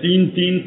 3-3,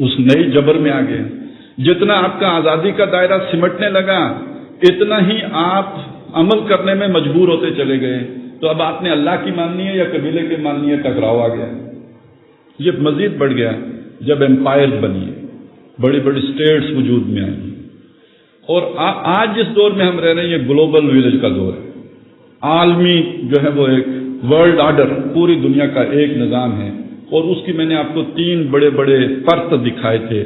اس نئی جبر میں آ گئے. جتنا آپ کا آزادی کا دائرہ سمٹنے لگا اتنا ہی آپ عمل کرنے میں مجبور ہوتے چلے گئے. تو اب آپ نے اللہ کی ماننی ہے یا قبیلے کی ماننی ہے، ٹکراؤ آ گیا. یہ مزید بڑھ گیا جب امپائر بنی، بڑی بڑی اسٹیٹس وجود میں آئی. اور آج جس دور میں ہم رہ رہے ہیں یہ گلوبل ولیج کا دور ہے. عالمی جو ہے وہ ایک ورلڈ آرڈر، پوری دنیا کا ایک نظام ہے. اور اس کی میں نے آپ کو 3 بڑے بڑے پرت دکھائے تھے.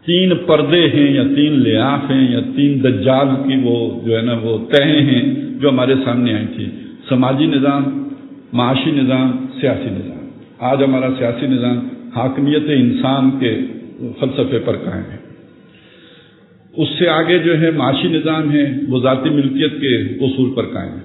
3 پردے ہیں یا 3 لیاف ہیں یا 3 دجال کی وہ جو ہے نا وہ تہیں ہیں جو ہمارے سامنے آئی تھی. سماجی نظام، معاشی نظام، سیاسی نظام. آج ہمارا سیاسی نظام حاکمیت انسان کے فلسفے پر قائم ہے. اس سے آگے جو ہے معاشی نظام ہے، وہ ذاتی ملکیت کے اصول پر قائم ہے.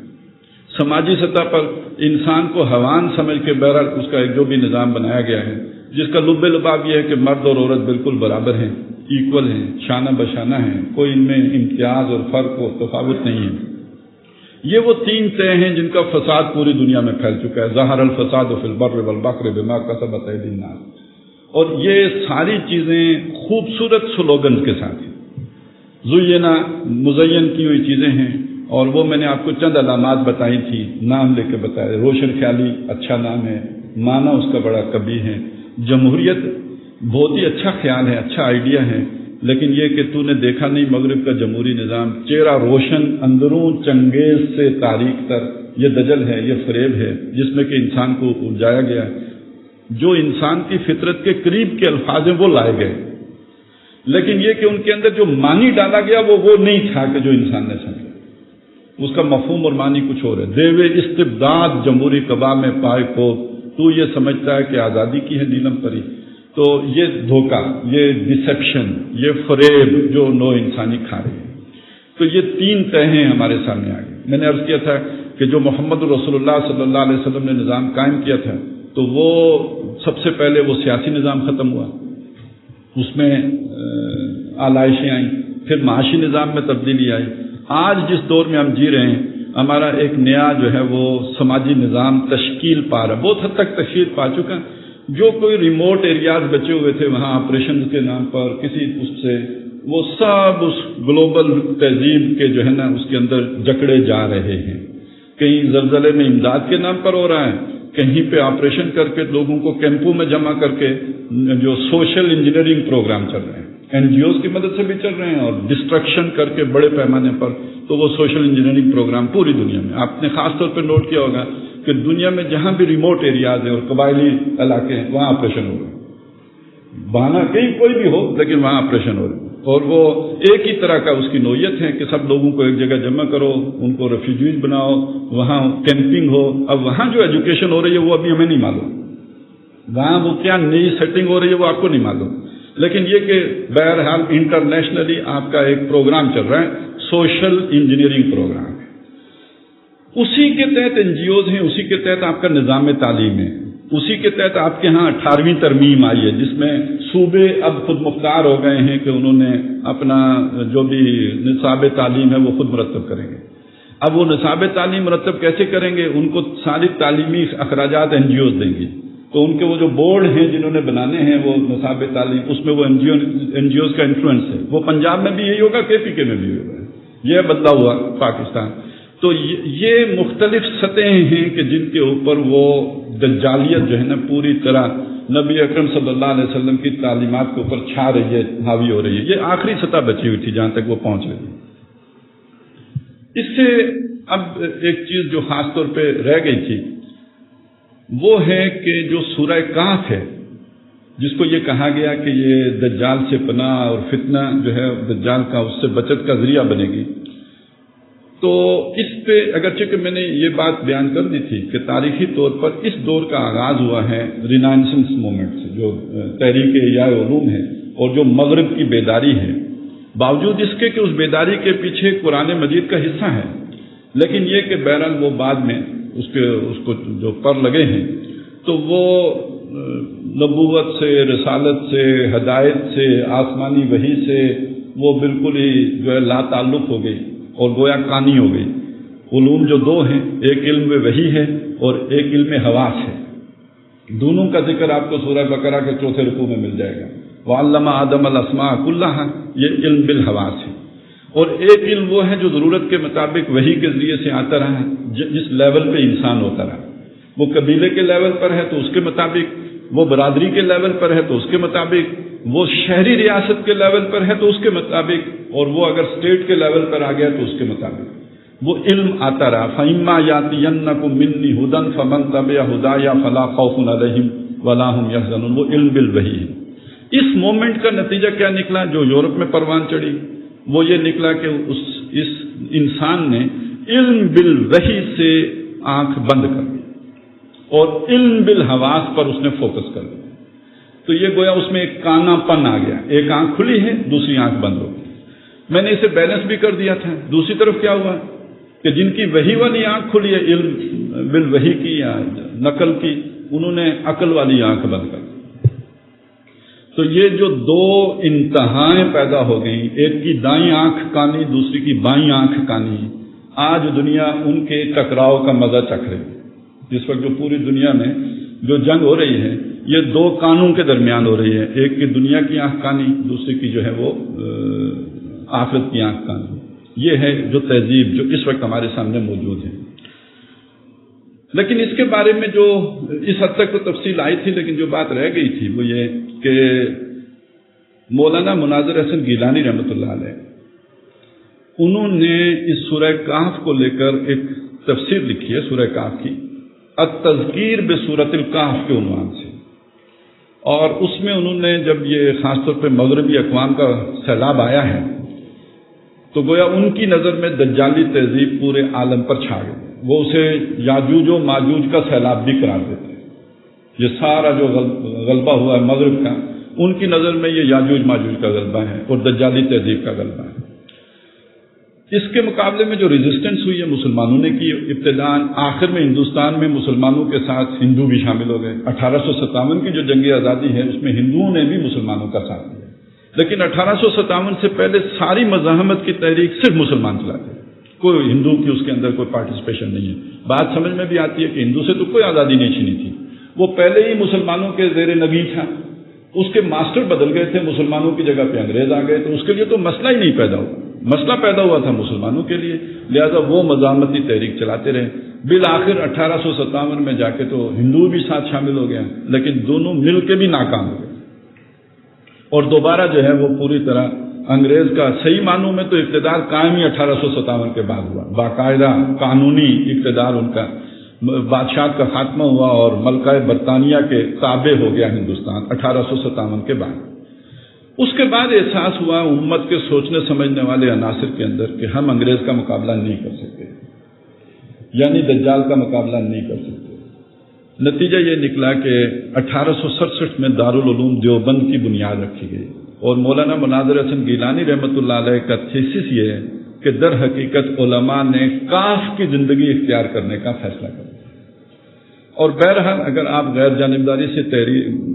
سماجی سطح پر انسان کو حیوان سمجھ کے بہرحال اس کا ایک جو بھی نظام بنایا گیا ہے، جس کا لب لباب یہ ہے کہ مرد اور عورت بالکل برابر ہیں، ایکول ہیں، شانہ بشانہ ہیں، کوئی ان میں امتیاز اور فرق و تفاوت نہیں ہے. یہ وہ 3 طے ہیں جن کا فساد پوری دنیا میں پھیل چکا ہے. ظہر الفساد فی البر والبحر بما کسبت ایدی الناس. اور یہ ساری چیزیں خوبصورت سلوگن کے ساتھ ہیں، زینا مزین کی ہوئی چیزیں ہیں. اور وہ میں نے آپ کو چند علامات بتائی تھی، نام لے کے بتایا. روشن خیالی اچھا نام ہے، معنی اس کا بڑا کبھی ہے. جمہوریت بہت ہی اچھا خیال ہے، اچھا آئیڈیا ہے، لیکن یہ کہ تو نے دیکھا نہیں مغرب کا جمہوری نظام، چہرہ روشن اندرون چنگیز سے تاریک تر. یہ دجل ہے، یہ فریب ہے جس میں کہ انسان کو الجھایا گیا ہے. جو انسان کی فطرت کے قریب کے الفاظ ہیں وہ لائے گئے، لیکن یہ کہ ان کے اندر جو معنی ڈالا گیا وہ نہیں تھا کہ جو انسان نے سمجھا. اس کا مفہوم اور معنی کچھ اور ہے. دیوے استبداد جمہوری قبا میں پائے کو، تو یہ سمجھتا ہے کہ آزادی کی ہے نیلم پری. تو یہ دھوکہ، یہ ڈسیپشن، یہ فریب جو نو انسانی کھا رہی ہے. تو یہ 3 طے ہیں ہمارے سامنے آ گئے. میں نے عرض کیا تھا کہ جو محمد رسول اللہ صلی اللہ علیہ وسلم نے نظام قائم کیا تھا تو وہ سب سے پہلے وہ سیاسی نظام ختم ہوا، اس میں آلائشیں آئیں، پھر معاشی نظام میں تبدیلی آئی. آج جس دور میں ہم جی رہے ہیں ہمارا ایک نیا جو ہے وہ سماجی نظام تشکیل پا رہا ہے، بہت حد تک تشکیل پا چکا. جو کوئی ریموٹ ایریاز بچے ہوئے تھے وہاں آپریشن کے نام پر کسی اس سے وہ سب اس گلوبل تہذیب کے جو ہے نا اس کے اندر جکڑے جا رہے ہیں. کہیں زلزلے میں امداد کے نام پر ہو رہا ہے، کہیں پہ آپریشن کر کے لوگوں کو کیمپوں میں جمع کر کے جو سوشل انجینئرنگ پروگرام چل رہے ہیں، NGOs کی مدد سے بھی چل رہے ہیں، اور ڈسٹرکشن کر کے بڑے پیمانے پر. تو وہ سوشل انجینئرنگ پروگرام پوری دنیا میں آپ نے خاص طور پہ نوٹ کیا ہوگا کہ دنیا میں جہاں بھی ریموٹ ایریاز ہیں اور قبائلی علاقے ہیں وہاں آپریشن ہو رہے ہیں. بہانہ کہیں کوئی بھی ہو لیکن وہاں آپریشن ہو رہے ہیں. اور وہ ایک ہی طرح کا اس کی نوعیت ہے کہ سب لوگوں کو ایک جگہ جمع کرو، ان کو ریفیوجیز بناؤ، وہاں کیمپنگ ہو. اب وہاں جو ایجوکیشن ہو رہی ہے وہ ابھی ہمیں نہیں معلوم، وہاں وہ کیا نئی سیٹنگ ہو رہی ہے وہ آپ کو نہیں معلوم. لیکن یہ کہ بہرحال انٹرنیشنلی آپ کا ایک پروگرام چل رہا ہے، سوشل انجینئرنگ پروگرام ہے. اسی کے تحت NGOs ہیں، اسی کے تحت آپ کا نظام تعلیم ہے، اسی کے تحت آپ کے ہاں 18ویں ترمیم آئی ہے جس میں صوبے اب خود مختار ہو گئے ہیں کہ انہوں نے اپنا جو بھی نصاب تعلیم ہے وہ خود مرتب کریں گے. اب وہ نصاب تعلیم مرتب کیسے کریں گے؟ ان کو ساری تعلیمی اخراجات NGOs دیں گی. تو ان کے وہ جو بورڈ ہیں جنہوں نے بنانے ہیں وہ نصاب تعلیم، اس میں وہ NGOs کا انفلوئنس ہے. وہ پنجاب میں بھی یہی ہوگا، KPK میں بھی ہوگا. یہ بدلا ہوا پاکستان. تو یہ مختلف سطحیں ہیں کہ جن کے اوپر وہ دجالیت جو ہے نا پوری طرح نبی اکرم صلی اللہ علیہ وسلم کی تعلیمات کے اوپر چھا رہی ہے، حاوی ہو رہی ہے. یہ آخری سطح بچی ہوئی تھی جہاں تک وہ پہنچ رہی ہے. اس سے اب ایک چیز جو خاص طور پہ رہ گئی تھی وہ ہے کہ جو سورہ کہف ہے جس کو یہ کہا گیا کہ یہ دجال سے پناہ اور فتنہ جو ہے دجال کا اس سے بچت کا ذریعہ بنے گی. تو اس پہ اگرچہ کہ میں نے یہ بات بیان کر دی تھی کہ تاریخی طور پر اس دور کا آغاز ہوا ہے رینائسنس مومنٹ سے، جو تحریک احیاء علوم ہے اور جو مغرب کی بیداری ہے. باوجود اس کے کہ اس بیداری کے پیچھے قرآن مجید کا حصہ ہے، لیکن یہ کہ بہرحال وہ بعد میں اس کو جو پر لگے ہیں تو وہ نبوت سے، رسالت سے، ہدایت سے، آسمانی وحی سے وہ بالکل ہی جو ہے لا تعلق ہو گئی اور گویا کانی ہو گئی. علوم جو 2 ہیں، ایک علم وحی ہے اور ایک علم حواس ہے. دونوں کا ذکر آپ کو سورہ بقرہ کے 4 رکوع میں مل جائے گا. وَعَلَّمَ آدَمَ الْأَسْمَاءَ كُلَّهَا، یہ علم بالحواس ہے. اور ایک علم وہ ہے جو ضرورت کے مطابق وحی کے ذریعے سے آتا رہا، جس لیول پہ انسان ہوتا رہا. وہ قبیلے کے لیول پر ہے تو اس کے مطابق، وہ برادری کے لیول پر ہے تو اس کے مطابق، وہ شہری ریاست کے لیول پر ہے تو اس کے مطابق، اور وہ اگر اسٹیٹ کے لیول پر آ گیا تو اس کے مطابق وہ علم آتا رہا. فَإِمَّا يَأْتِيَنَّكُم مِّنِّي هُدًى فَمَن تَبِعَ هُدَايَ فَلَا خَوْفٌ عَلَيْهِمْ وَلَا هُمْ يَحْزَنُونَ. وہ علم بالوحی ہے. اس مومنٹ کا نتیجہ کیا نکلا؟ جو یورپ میں پروان چڑھی وہ یہ نکلا کہ اس انسان نے علم بالوحی سے آنکھ بند کر دی اور علم بالحواس پر اس نے فوکس کر دیا. تو یہ گویا اس میں ایک کانا پن آ گیا. ایک آنکھ کھلی ہے، دوسری آنکھ بند ہو گئی. میں نے اسے بیلنس بھی کر دیا تھا. دوسری طرف کیا ہوا کہ جن کی وحی والی آنکھ کھلی ہے علم بالوحی کی یا نقل کی، انہوں نے عقل والی آنکھ بند کر دی. تو یہ جو دو انتہائیں پیدا ہو گئیں، ایک کی دائیں آنکھ کانی، دوسری کی بائیں آنکھ کانی، آج دنیا ان کے ٹکراؤ کا مزہ چکھ رہی ہے. جس وقت جو پوری دنیا میں جو جنگ ہو رہی ہے یہ دو کانوں کے درمیان ہو رہی ہے. ایک کی دنیا کی آنکھ کانی، دوسری کی جو ہے وہ آخرت کی آنکھ کانی. یہ ہے جو تہذیب جو اس وقت ہمارے سامنے موجود ہے. لیکن اس کے بارے میں جو اس حد تک تو تفصیل آئی تھی، لیکن جو بات رہ گئی تھی وہ یہ کہ مولانا مناظر احسن گیلانی رحمۃ اللہ علیہ انہوں نے اس سورہ کہف کو لے کر ایک تفسیر لکھی ہے سورہ کہف کی، التذکیر بسورۃ الکہف کے عنوان سے. اور اس میں انہوں نے جب یہ خاص طور پہ مغربی اقوام کا سیلاب آیا ہے تو گویا ان کی نظر میں دجالی تہذیب پورے عالم پر چھا گئی. وہ اسے یاجوج و ماجوج کا سیلاب بھی قرار دیتے ہیں. یہ سارا جو غلبہ ہوا ہے مغرب کا، ان کی نظر میں یہ یاجوج ماجوج کا غلبہ ہے اور دجالی تہذیب کا غلبہ ہے. اس کے مقابلے میں جو ریزسٹنس ہوئی ہے مسلمانوں نے کی. ابتداءً آخر میں ہندوستان میں مسلمانوں کے ساتھ ہندو بھی شامل ہو گئے. 1857 کی جو جنگ آزادی ہے اس میں ہندوؤں نے بھی مسلمانوں کا ساتھ دیا. لیکن 1857 سے پہلے ساری مزاحمت کی تحریک صرف مسلمان چلاتے ہیں. کوئی ہندو کی اس کے اندر کوئی پارٹیسپیشن نہیں ہے. بات سمجھ میں بھی آتی ہے کہ ہندو سے تو کوئی آزادی نہیں چھینی تھی، وہ پہلے ہی مسلمانوں کے زیر نگین تھا. اس کے ماسٹر بدل گئے تھے، مسلمانوں کی جگہ پہ انگریز آ گئے تو اس کے لیے تو مسئلہ ہی نہیں پیدا ہوا. مسئلہ پیدا ہوا تھا مسلمانوں کے لیے، لہذا وہ مزاحمتی تحریک چلاتے رہے. بالآخر 1857 میں جا کے تو ہندو بھی ساتھ شامل ہو گیا، لیکن دونوں مل کے بھی ناکام ہو گئے اور دوبارہ جو ہے وہ پوری طرح انگریز کا صحیح معنوں میں تو اقتدار قائم ہی 1857 کے بعد ہوا. باقاعدہ قانونی اقتدار ان کا، بادشاہت کا خاتمہ ہوا اور ملکہ برطانیہ کے تابع ہو گیا ہندوستان 1857 کے بعد. اس کے بعد احساس ہوا امت کے سوچنے سمجھنے والے عناصر کے اندر کہ ہم انگریز کا مقابلہ نہیں کر سکتے، یعنی دجال کا مقابلہ نہیں کر سکتے. نتیجہ یہ نکلا کہ 1867 میں دارالعلوم دیوبند کی بنیاد رکھی گئی اور مولانا مناظر احسن گیلانی رحمۃ اللہ علیہ کا تھیسس یہ ہے کہ در حقیقت علماء نے کاف کی زندگی اختیار کرنے کا فیصلہ کیا. اور بہرحال اگر آپ غیر جانبداری سے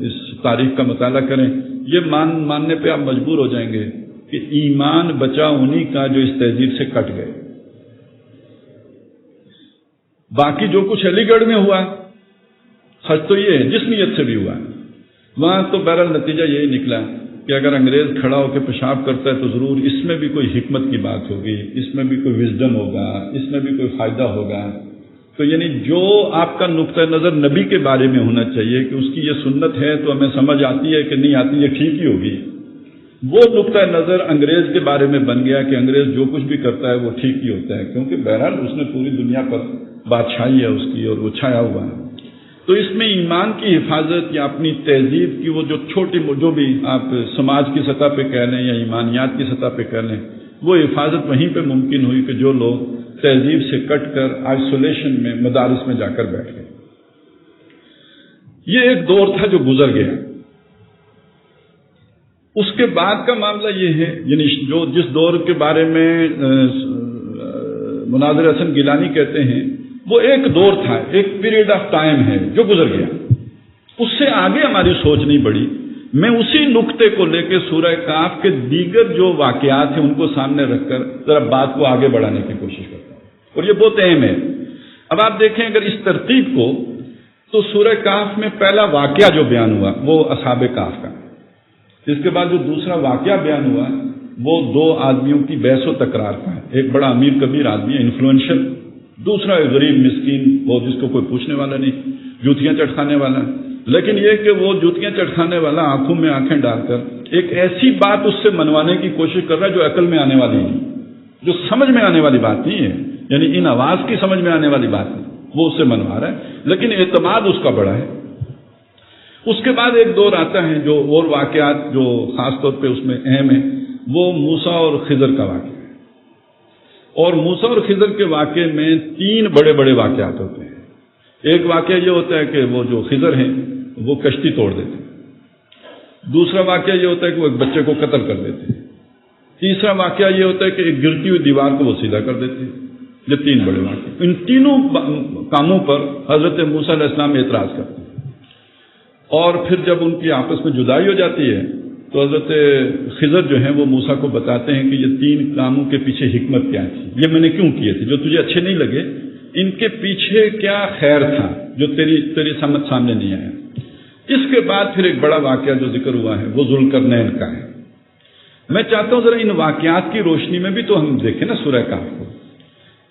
اس تاریخ کا مطالعہ کریں، یہ ماننے پہ آپ مجبور ہو جائیں گے کہ ایمان بچا انہی کا جو اس تہذیب سے کٹ گئے. باقی جو کچھ علی گڑھ میں ہوا سچ تو یہ ہے، جس نیت سے بھی ہوا وہاں تو بہرحال نتیجہ یہی نکلا کہ اگر انگریز کھڑا ہو کے پیشاب کرتا ہے تو ضرور اس میں بھی کوئی حکمت کی بات ہوگی، اس میں بھی کوئی وزڈم ہوگا، اس میں بھی کوئی فائدہ ہوگا. تو یعنی جو آپ کا نقطہ نظر نبی کے بارے میں ہونا چاہیے کہ اس کی یہ سنت ہے تو ہمیں سمجھ آتی ہے کہ نہیں آتی، یہ ٹھیک ہی ہوگی، وہ نقطہ نظر انگریز کے بارے میں بن گیا کہ انگریز جو کچھ بھی کرتا ہے وہ ٹھیک ہی ہوتا ہے، کیونکہ بہرحال اس نے پوری دنیا پر بادشاہی ہے اس کی اور وہ چھایا ہوا ہے. تو اس میں ایمان کی حفاظت یا اپنی تہذیب کی وہ جو چھوٹی جو بھی آپ سماج کی سطح پہ کہہ لیں یا ایمانیات کی سطح پہ کہہ لیں، وہ حفاظت وہیں پہ ممکن ہوئی کہ جو لوگ تہذیب سے کٹ کر آئسولیشن میں مدارس میں جا کر بیٹھ گئے. یہ ایک دور تھا جو گزر گیا. اس کے بعد کا معاملہ یہ ہے، یعنی جو جس دور کے بارے میں مناظر احسن گیلانی کہتے ہیں وہ ایک دور تھا، ایک پیریڈ آف ٹائم ہے جو گزر گیا. اس سے آگے ہماری سوچ نہیں بڑھی. میں اسی نقطے کو لے کے سورہ کہف کے دیگر جو واقعات ہیں ان کو سامنے رکھ کر ذرا بات کو آگے بڑھانے کی کوشش کرتا ہوں، اور یہ بہت اہم ہے. اب آپ دیکھیں اگر اس ترتیب کو تو سورہ کہف میں پہلا واقعہ جو بیان ہوا وہ اصحاب کہف کا، اس کے بعد جو دوسرا واقعہ بیان ہوا وہ دو آدمیوں کی بحث و تکرار کا ہے، ایک بڑا امیر کبیر آدمی ہے انفلوئنشل، دوسرا ایک غریب مسکین وہ جس کو کوئی پوچھنے والا نہیں، جوتیاں چٹکانے والا، لیکن یہ کہ وہ جوتیاں چٹکانے والا آنکھوں میں آنکھیں ڈال کر ایک ایسی بات اس سے منوانے کی کوشش کر رہا ہے جو عقل میں آنے والی نہیں، جو سمجھ میں آنے والی بات نہیں ہے، یعنی ان آواز کی سمجھ میں آنے والی بات نہیں، وہ اس سے منوا رہا ہے، لیکن اعتماد اس کا بڑا ہے۔ اس کے بعد ایک دور آتا ہے جو اور واقعات جو خاص طور پہ اس میں اہم ہے، وہ موسیٰ اور خضر کا واقعہ ہے، اور موسیٰ اور خضر کے واقعے میں تین بڑے بڑے واقعات ہوتے ہیں۔ ایک واقعہ یہ ہوتا ہے کہ وہ جو خضر ہیں وہ کشتی توڑ دیتے ہیں، دوسرا واقعہ یہ ہوتا ہے کہ وہ ایک بچے کو قتل کر دیتے ہیں، تیسرا واقعہ یہ ہوتا ہے کہ ایک گرتی ہوئی دیوار کو وہ سیدھا کر دیتے ہیں۔ یہ تین بڑے واقعے، ان تینوں کاموں پر حضرت موسیٰ علیہ السلام اعتراض کرتے ہیں، اور پھر جب ان کی آپس میں جدائی ہو جاتی ہے تو حضرت خضر جو ہیں وہ موسیٰ کو بتاتے ہیں کہ یہ تین کاموں کے پیچھے حکمت کیا تھی، یہ میں نے کیوں کیے تھے، جو تجھے اچھے نہیں لگے ان کے پیچھے کیا خیر تھا جو تیری سمجھ سامنے نہیں آیا۔ اس کے بعد پھر ایک بڑا واقعہ جو ذکر ہوا ہے وہ ذوالقرنین کا ہے۔ میں چاہتا ہوں ذرا ان واقعات کی روشنی میں بھی تو ہم دیکھیں نا سورہ کہف کو،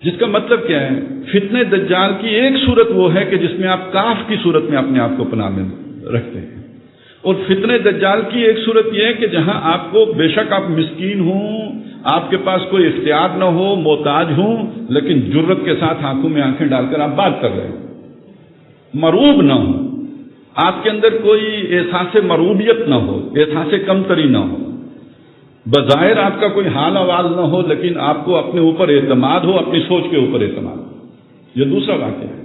جس کا مطلب کیا ہے، فتنہ دجال کی ایک صورت وہ ہے کہ جس میں آپ کہف کی صورت میں اپنے آپ کو پناہ میں رکھتے ہیں، اور فتنہ دجال کی ایک صورت یہ ہے کہ جہاں آپ کو بے شک آپ مسکین ہوں، آپ کے پاس کوئی اختیار نہ ہو، محتاج ہوں، لیکن جرت کے ساتھ آنکھوں میں آنکھیں ڈال کر آپ بات کر رہے ہو، مرعوب نہ ہو، آپ کے اندر کوئی احساس مروبیت نہ ہو، احساس کمتری نہ ہو، بظاہر آپ کا کوئی حال احوال نہ ہو، لیکن آپ کو اپنے اوپر اعتماد ہو، اپنی سوچ کے اوپر اعتماد ہو۔ یہ دوسرا واقعہ ہے۔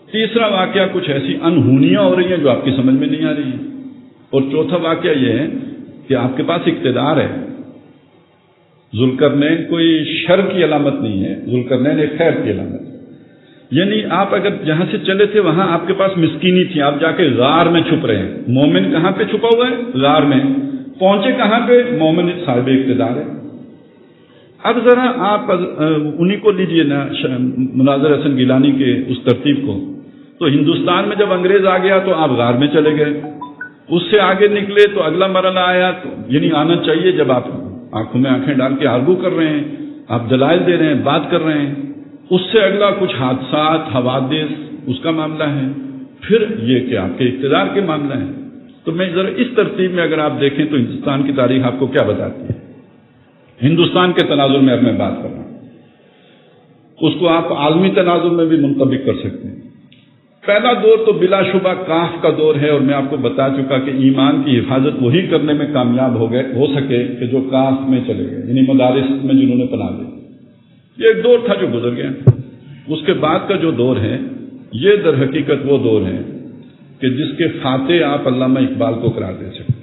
تیسرا واقعہ کچھ ایسی انہونیاں ہو رہی ہیں جو آپ کی سمجھ میں نہیں آ رہی ہیں، اور چوتھا واقعہ یہ ہے کہ آپ کے پاس اقتدار ہے۔ ذوالقرنین کوئی شر کی علامت نہیں ہے، ذوالقرنین ایک خیر کی علامت ہے، یعنی آپ اگر جہاں سے چلے تھے وہاں آپ کے پاس مسکینی تھی، آپ جا کے غار میں چھپ رہے ہیں۔ مومن کہاں پہ چھپا ہوا ہے؟ غار میں۔ پہنچے کہاں پہ؟ مومن صاحب اقتدار ہے۔ اب ذرا آپ انہی کو لیجئے نا، مناظر حسن گیلانی کے اس ترتیب کو، تو ہندوستان میں جب انگریز آ گیا تو آپ غار میں چلے گئے، اس سے آگے نکلے تو اگلا مرحلہ آیا، یعنی آنا چاہیے جب آپ آنکھوں میں آنکھیں ڈال کے آرگو کر رہے ہیں، آپ دلائل دے رہے ہیں، بات کر رہے ہیں، اس سے اگلا کچھ حادثات، حوادث، اس کا معاملہ ہے، پھر یہ کہ آپ کے اقتدار کے معاملہ ہیں۔ تو میں ذرا اس ترتیب میں اگر آپ دیکھیں تو ہندوستان کی تاریخ آپ کو کیا بتاتی ہے؟ ہندوستان کے تناظر میں اب میں بات کر رہا ہوں، اس کو آپ عالمی تناظر میں بھی منطبق کر سکتے ہیں۔ پہلا دور تو بلا شبہ کہف کا دور ہے، اور میں آپ کو بتا چکا کہ ایمان کی حفاظت وہی کرنے میں کامیاب ہو سکے کہ جو کہف میں چلے گئے، یعنی مدارس میں جنہوں نے پناہ لی۔ یہ ایک دور تھا جو گزر گیا۔ اس کے بعد کا جو دور ہے یہ در حقیقت وہ دور ہے کہ جس کے فاتح آپ علامہ اقبال کو قرار دے سکتے ہیں۔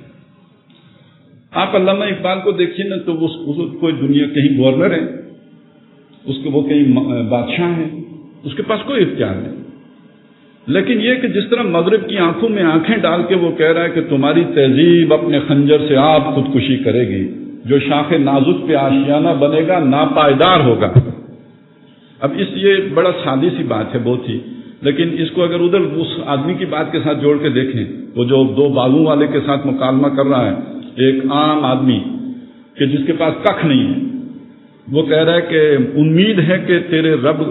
آپ علامہ اقبال کو دیکھیے نا تو کوئی دنیا کہیں گورنر ہے، وہ کہیں بادشاہ ہیں، اس کے پاس کوئی اختیار نہیں، لیکن یہ کہ جس طرح مغرب کی آنکھوں میں آنکھیں ڈال کے وہ کہہ رہا ہے کہ تمہاری تہذیب اپنے خنجر سے آپ خودکشی کرے گی، جو شاخ نازک پہ آشیانہ بنے گا ناپائیدار ہوگا۔ اب یہ بڑا سادی سی بات ہے بہت ہی، لیکن اس کو اگر ادھر اس آدمی کی بات کے ساتھ جوڑ کے دیکھیں، وہ جو دو بازو والے کے ساتھ مکالمہ کر رہا ہے، ایک عام آدمی کہ جس کے پاس ککھ نہیں ہے، وہ کہہ رہا ہے کہ امید ہے کہ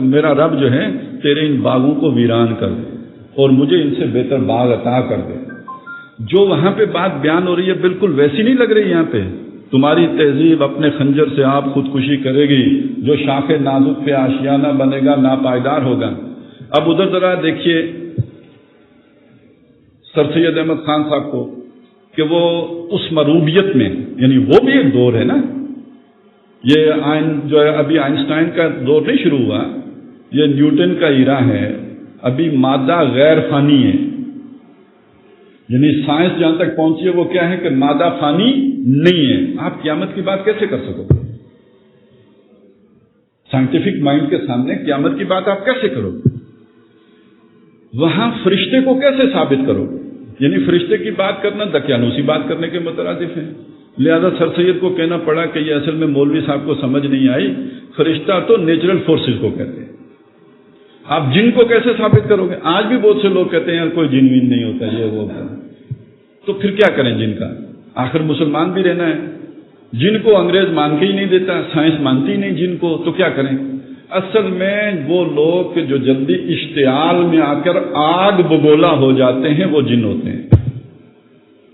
میرا رب جو ہے تیرے ان باغوں کو ویران کر دے اور مجھے ان سے بہتر باغ عطا کر دے۔ جو وہاں پہ بات بیان ہو رہی ہے بالکل ویسی نہیں لگ رہی یہاں پہ، تمہاری تہذیب اپنے خنجر سے آپ خودکشی کرے گی، جو شاخ نازک پہ آشیانہ بنے گا ناپائیدار ہوگا۔ اب ادھر ذرا دیکھیے سر سید احمد خان صاحب کو کہ وہ اس مروبیت میں، یعنی وہ بھی ایک دور ہے نا، یہ جو ہے ابھی آئنسٹائن کا دور نہیں شروع ہوا، یہ نیوٹن کا ایرا ہے، ابھی مادہ غیر فانی ہے، یعنی سائنس جہاں تک پہنچی ہے وہ کیا ہے کہ مادہ فانی نہیں ہے۔ آپ قیامت کی بات کیسے کر سکو گے؟ سائنٹیفک مائنڈ کے سامنے قیامت کی بات آپ کیسے کرو گے؟ وہاں فرشتے کو کیسے ثابت کرو گے؟ یعنی فرشتے کی بات کرنا دقیانوسی بات کرنے کے مترادف ہے۔ لہذا سر سید کو کہنا پڑا کہ یہ اصل میں مولوی صاحب کو سمجھ نہیں آئی، فرشتہ تو نیچرل فورسز کو کہتے ہیں۔ آپ جن کو کیسے ثابت کرو گے؟ آج بھی بہت سے لوگ کہتے ہیں یار کوئی جن وین نہیں ہوتا یہ وہ، تو پھر کیا کریں جن کا؟ آخر مسلمان بھی رہنا ہے. جن کو انگریز مان کے ہی نہیں دیتا، سائنس مانتی ہی نہیں جن کو، تو کیا کریں؟ اصل میں وہ لوگ جو جلدی اشتعال میں آ کر آگ بگولا ہو جاتے ہیں وہ جن ہوتے ہیں.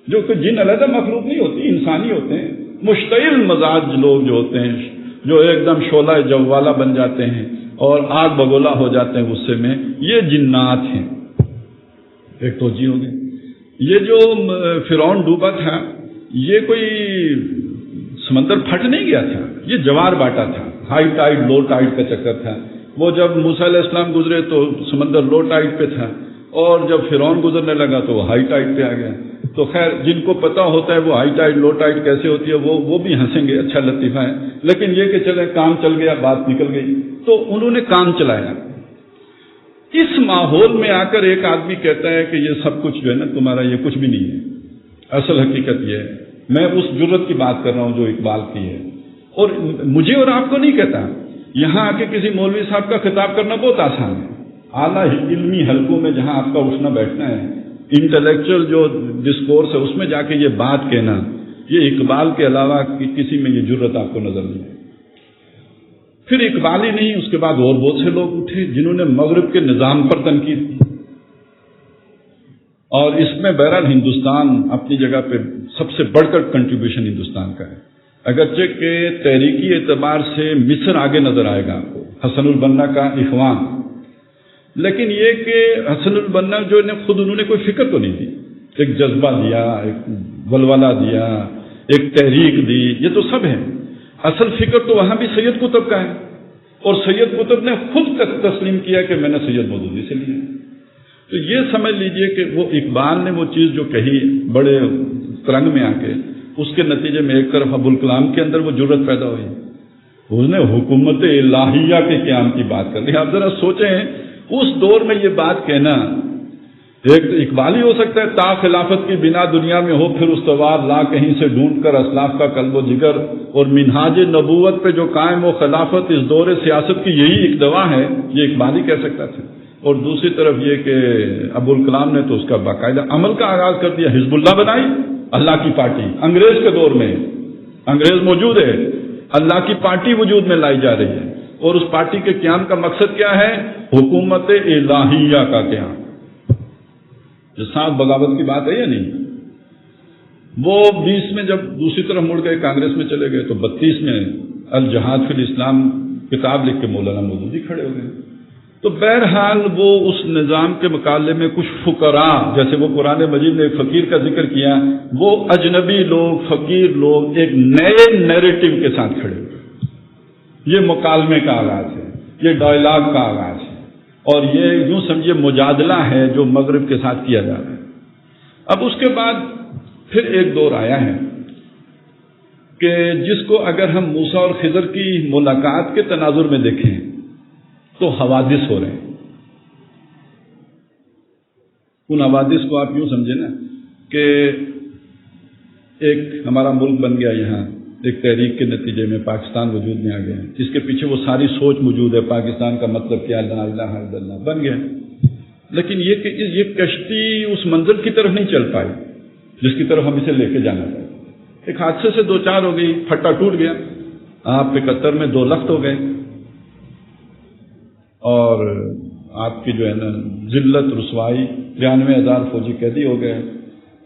جو کہ جن علیحدہ مخلوق نہیں ہوتی، انسانی ہوتے ہیں. مشتعل مزاج لوگ جو ہوتے ہیں، جو ایک دم شعلہ جوالا بن جاتے ہیں اور آگ بگولا ہو جاتے ہیں غصے میں، یہ جنات ہیں. ایک توجہ ہو گئی. یہ جو فرعون ڈوبا تھا یہ کوئی سمندر پھٹ نہیں گیا تھا، یہ جوار باٹا تھا. ہائی ٹائڈ لو ٹائڈ کا چکر تھا. وہ جب موسیٰ علیہ السلام گزرے تو سمندر لو ٹائڈ پہ تھا، اور جب فرعون گزرنے لگا تو وہ ہائی ٹائڈ پہ آ گیا. تو خیر جن کو پتا ہوتا ہے وہ ہائی ٹائڈ لو ٹائڈ کیسے ہوتی ہے وہ بھی ہنسیں گے، اچھا لطیفہ ہے. لیکن یہ کہ چلے کام چل گیا، بات نکل گئی، تو انہوں نے کام چلایا. اس ماحول میں آ کر ایک آدمی کہتا ہے کہ یہ سب کچھ جو ہے نا تمہارا، یہ کچھ بھی نہیں ہے. اصل حقیقت یہ ہے، میں اس جرت کی بات کر رہا ہوں جو اقبال کی ہے، اور مجھے اور آپ کو نہیں کہتا. یہاں آ کے کسی مولوی صاحب کا خطاب کرنا بہت آسان ہے. اعلیٰ علمی حلقوں میں جہاں آپ کا اٹھنا بیٹھنا ہے، انٹلیکچوئل جو ڈسکورس ہے اس میں جا کے یہ بات کہنا، یہ اقبال کے علاوہ کسی میں یہ جرت آپ کو نظر نہیں ہے. پھر اقبال ہی نہیں، اس کے بعد اور بہت سے لوگ اٹھے جنہوں نے مغرب کے نظام پر تنقید کی. اور اس میں بہرحال ہندوستان اپنی جگہ پہ سب سے بڑھ کر کنٹریبیوشن ہندوستان کا ہے. اگرچہ کہ تحریکی اعتبار سے مصر آگے نظر آئے گا آپ کو، حسن البنا کا اخوان، لیکن یہ کہ حسن البنا جو خود انہوں نے کوئی فکر تو نہیں دی. ایک جذبہ دیا، ایک ولولہ دیا، ایک تحریک دی، یہ تو سب ہے. اصل فکر تو وہاں بھی سید قطب کا ہے، اور سید قطب نے خود تسلیم کیا کہ میں نے سید مودودی سے لیا. تو یہ سمجھ لیجئے کہ وہ اقبال نے وہ چیز جو کہی بڑے ترنگ میں آ کے، اس کے نتیجے میں ایک طرف ابوالکلام کے اندر وہ جرت پیدا ہوئی، اس نے حکومت الہیہ کے قیام کی بات کر لی. آپ ذرا سوچیں اس دور میں یہ بات کہنا. ایک اقبال ہی ہو سکتا ہے تا خلافت کی بنا دنیا میں ہو، پھر استوار لا کہیں سے ڈھونڈ کر اسلاف کا قلب و جگر، اور منہاج نبوت پہ جو قائم ہو خلافت اس دور سیاست کی یہی ایک دوا ہے، یہ اقبال ہی کہہ سکتا تھا. اور دوسری طرف یہ کہ ابوالکلام نے تو اس کا باقاعدہ عمل کا آغاز کر دیا. حزب اللہ بنائی، اللہ کی پارٹی. انگریز کے دور میں انگریز موجود ہے، اللہ کی پارٹی وجود میں لائی جا رہی ہے، اور اس پارٹی کے قیام کا مقصد کیا ہے؟ حکومت الہیہ کا قیام. جو ساتھ بغاوت کی بات ہے یا نہیں؟ وہ 20 میں جب دوسری طرف مڑ گئے، کانگریس میں چلے گئے، تو 32 میں الجہاد فی الاسلام کتاب لکھ کے مولانا مودودی کھڑے ہو گئے. تو بہرحال وہ اس نظام کے مقابلے میں کچھ فقراء، جیسے وہ قرآن مجید نے ایک فقیر کا ذکر کیا، وہ اجنبی لوگ، فقیر لوگ ایک نئے نیریٹو کے ساتھ کھڑے ہوئے. یہ مکالمے کا آغاز ہے، یہ ڈائلاگ کا آغاز ہے، اور یہ یوں سمجھیے مجادلہ ہے جو مغرب کے ساتھ کیا جا رہا ہے. اب اس کے بعد پھر ایک دور آیا ہے کہ جس کو اگر ہم موسیٰ اور خضر کی ملاقات کے تناظر میں دیکھیں تو حوادث ہو رہے ہیں. ان حوادث کو آپ یوں سمجھیں نا کہ ایک ہمارا ملک بن گیا، یہاں ایک تحریک کے نتیجے میں پاکستان وجود میں آ گیا، جس کے پیچھے وہ ساری سوچ موجود ہے، پاکستان کا مطلب کیا، لا الہ الا اللہ بن گیا. لیکن یہ کہ یہ کشتی اس منزل کی طرف نہیں چل پائی جس کی طرف ہم اسے لے کے جانا چاہتے. ایک حادثے سے دو چار ہو گئی، پھٹا ٹوٹ گیا، آپ 71 میں 2 لخت ہو گئے، اور آپ کی جو ہے نا ذلت رسوائی، 92,000 فوجی قیدی ہو گئے،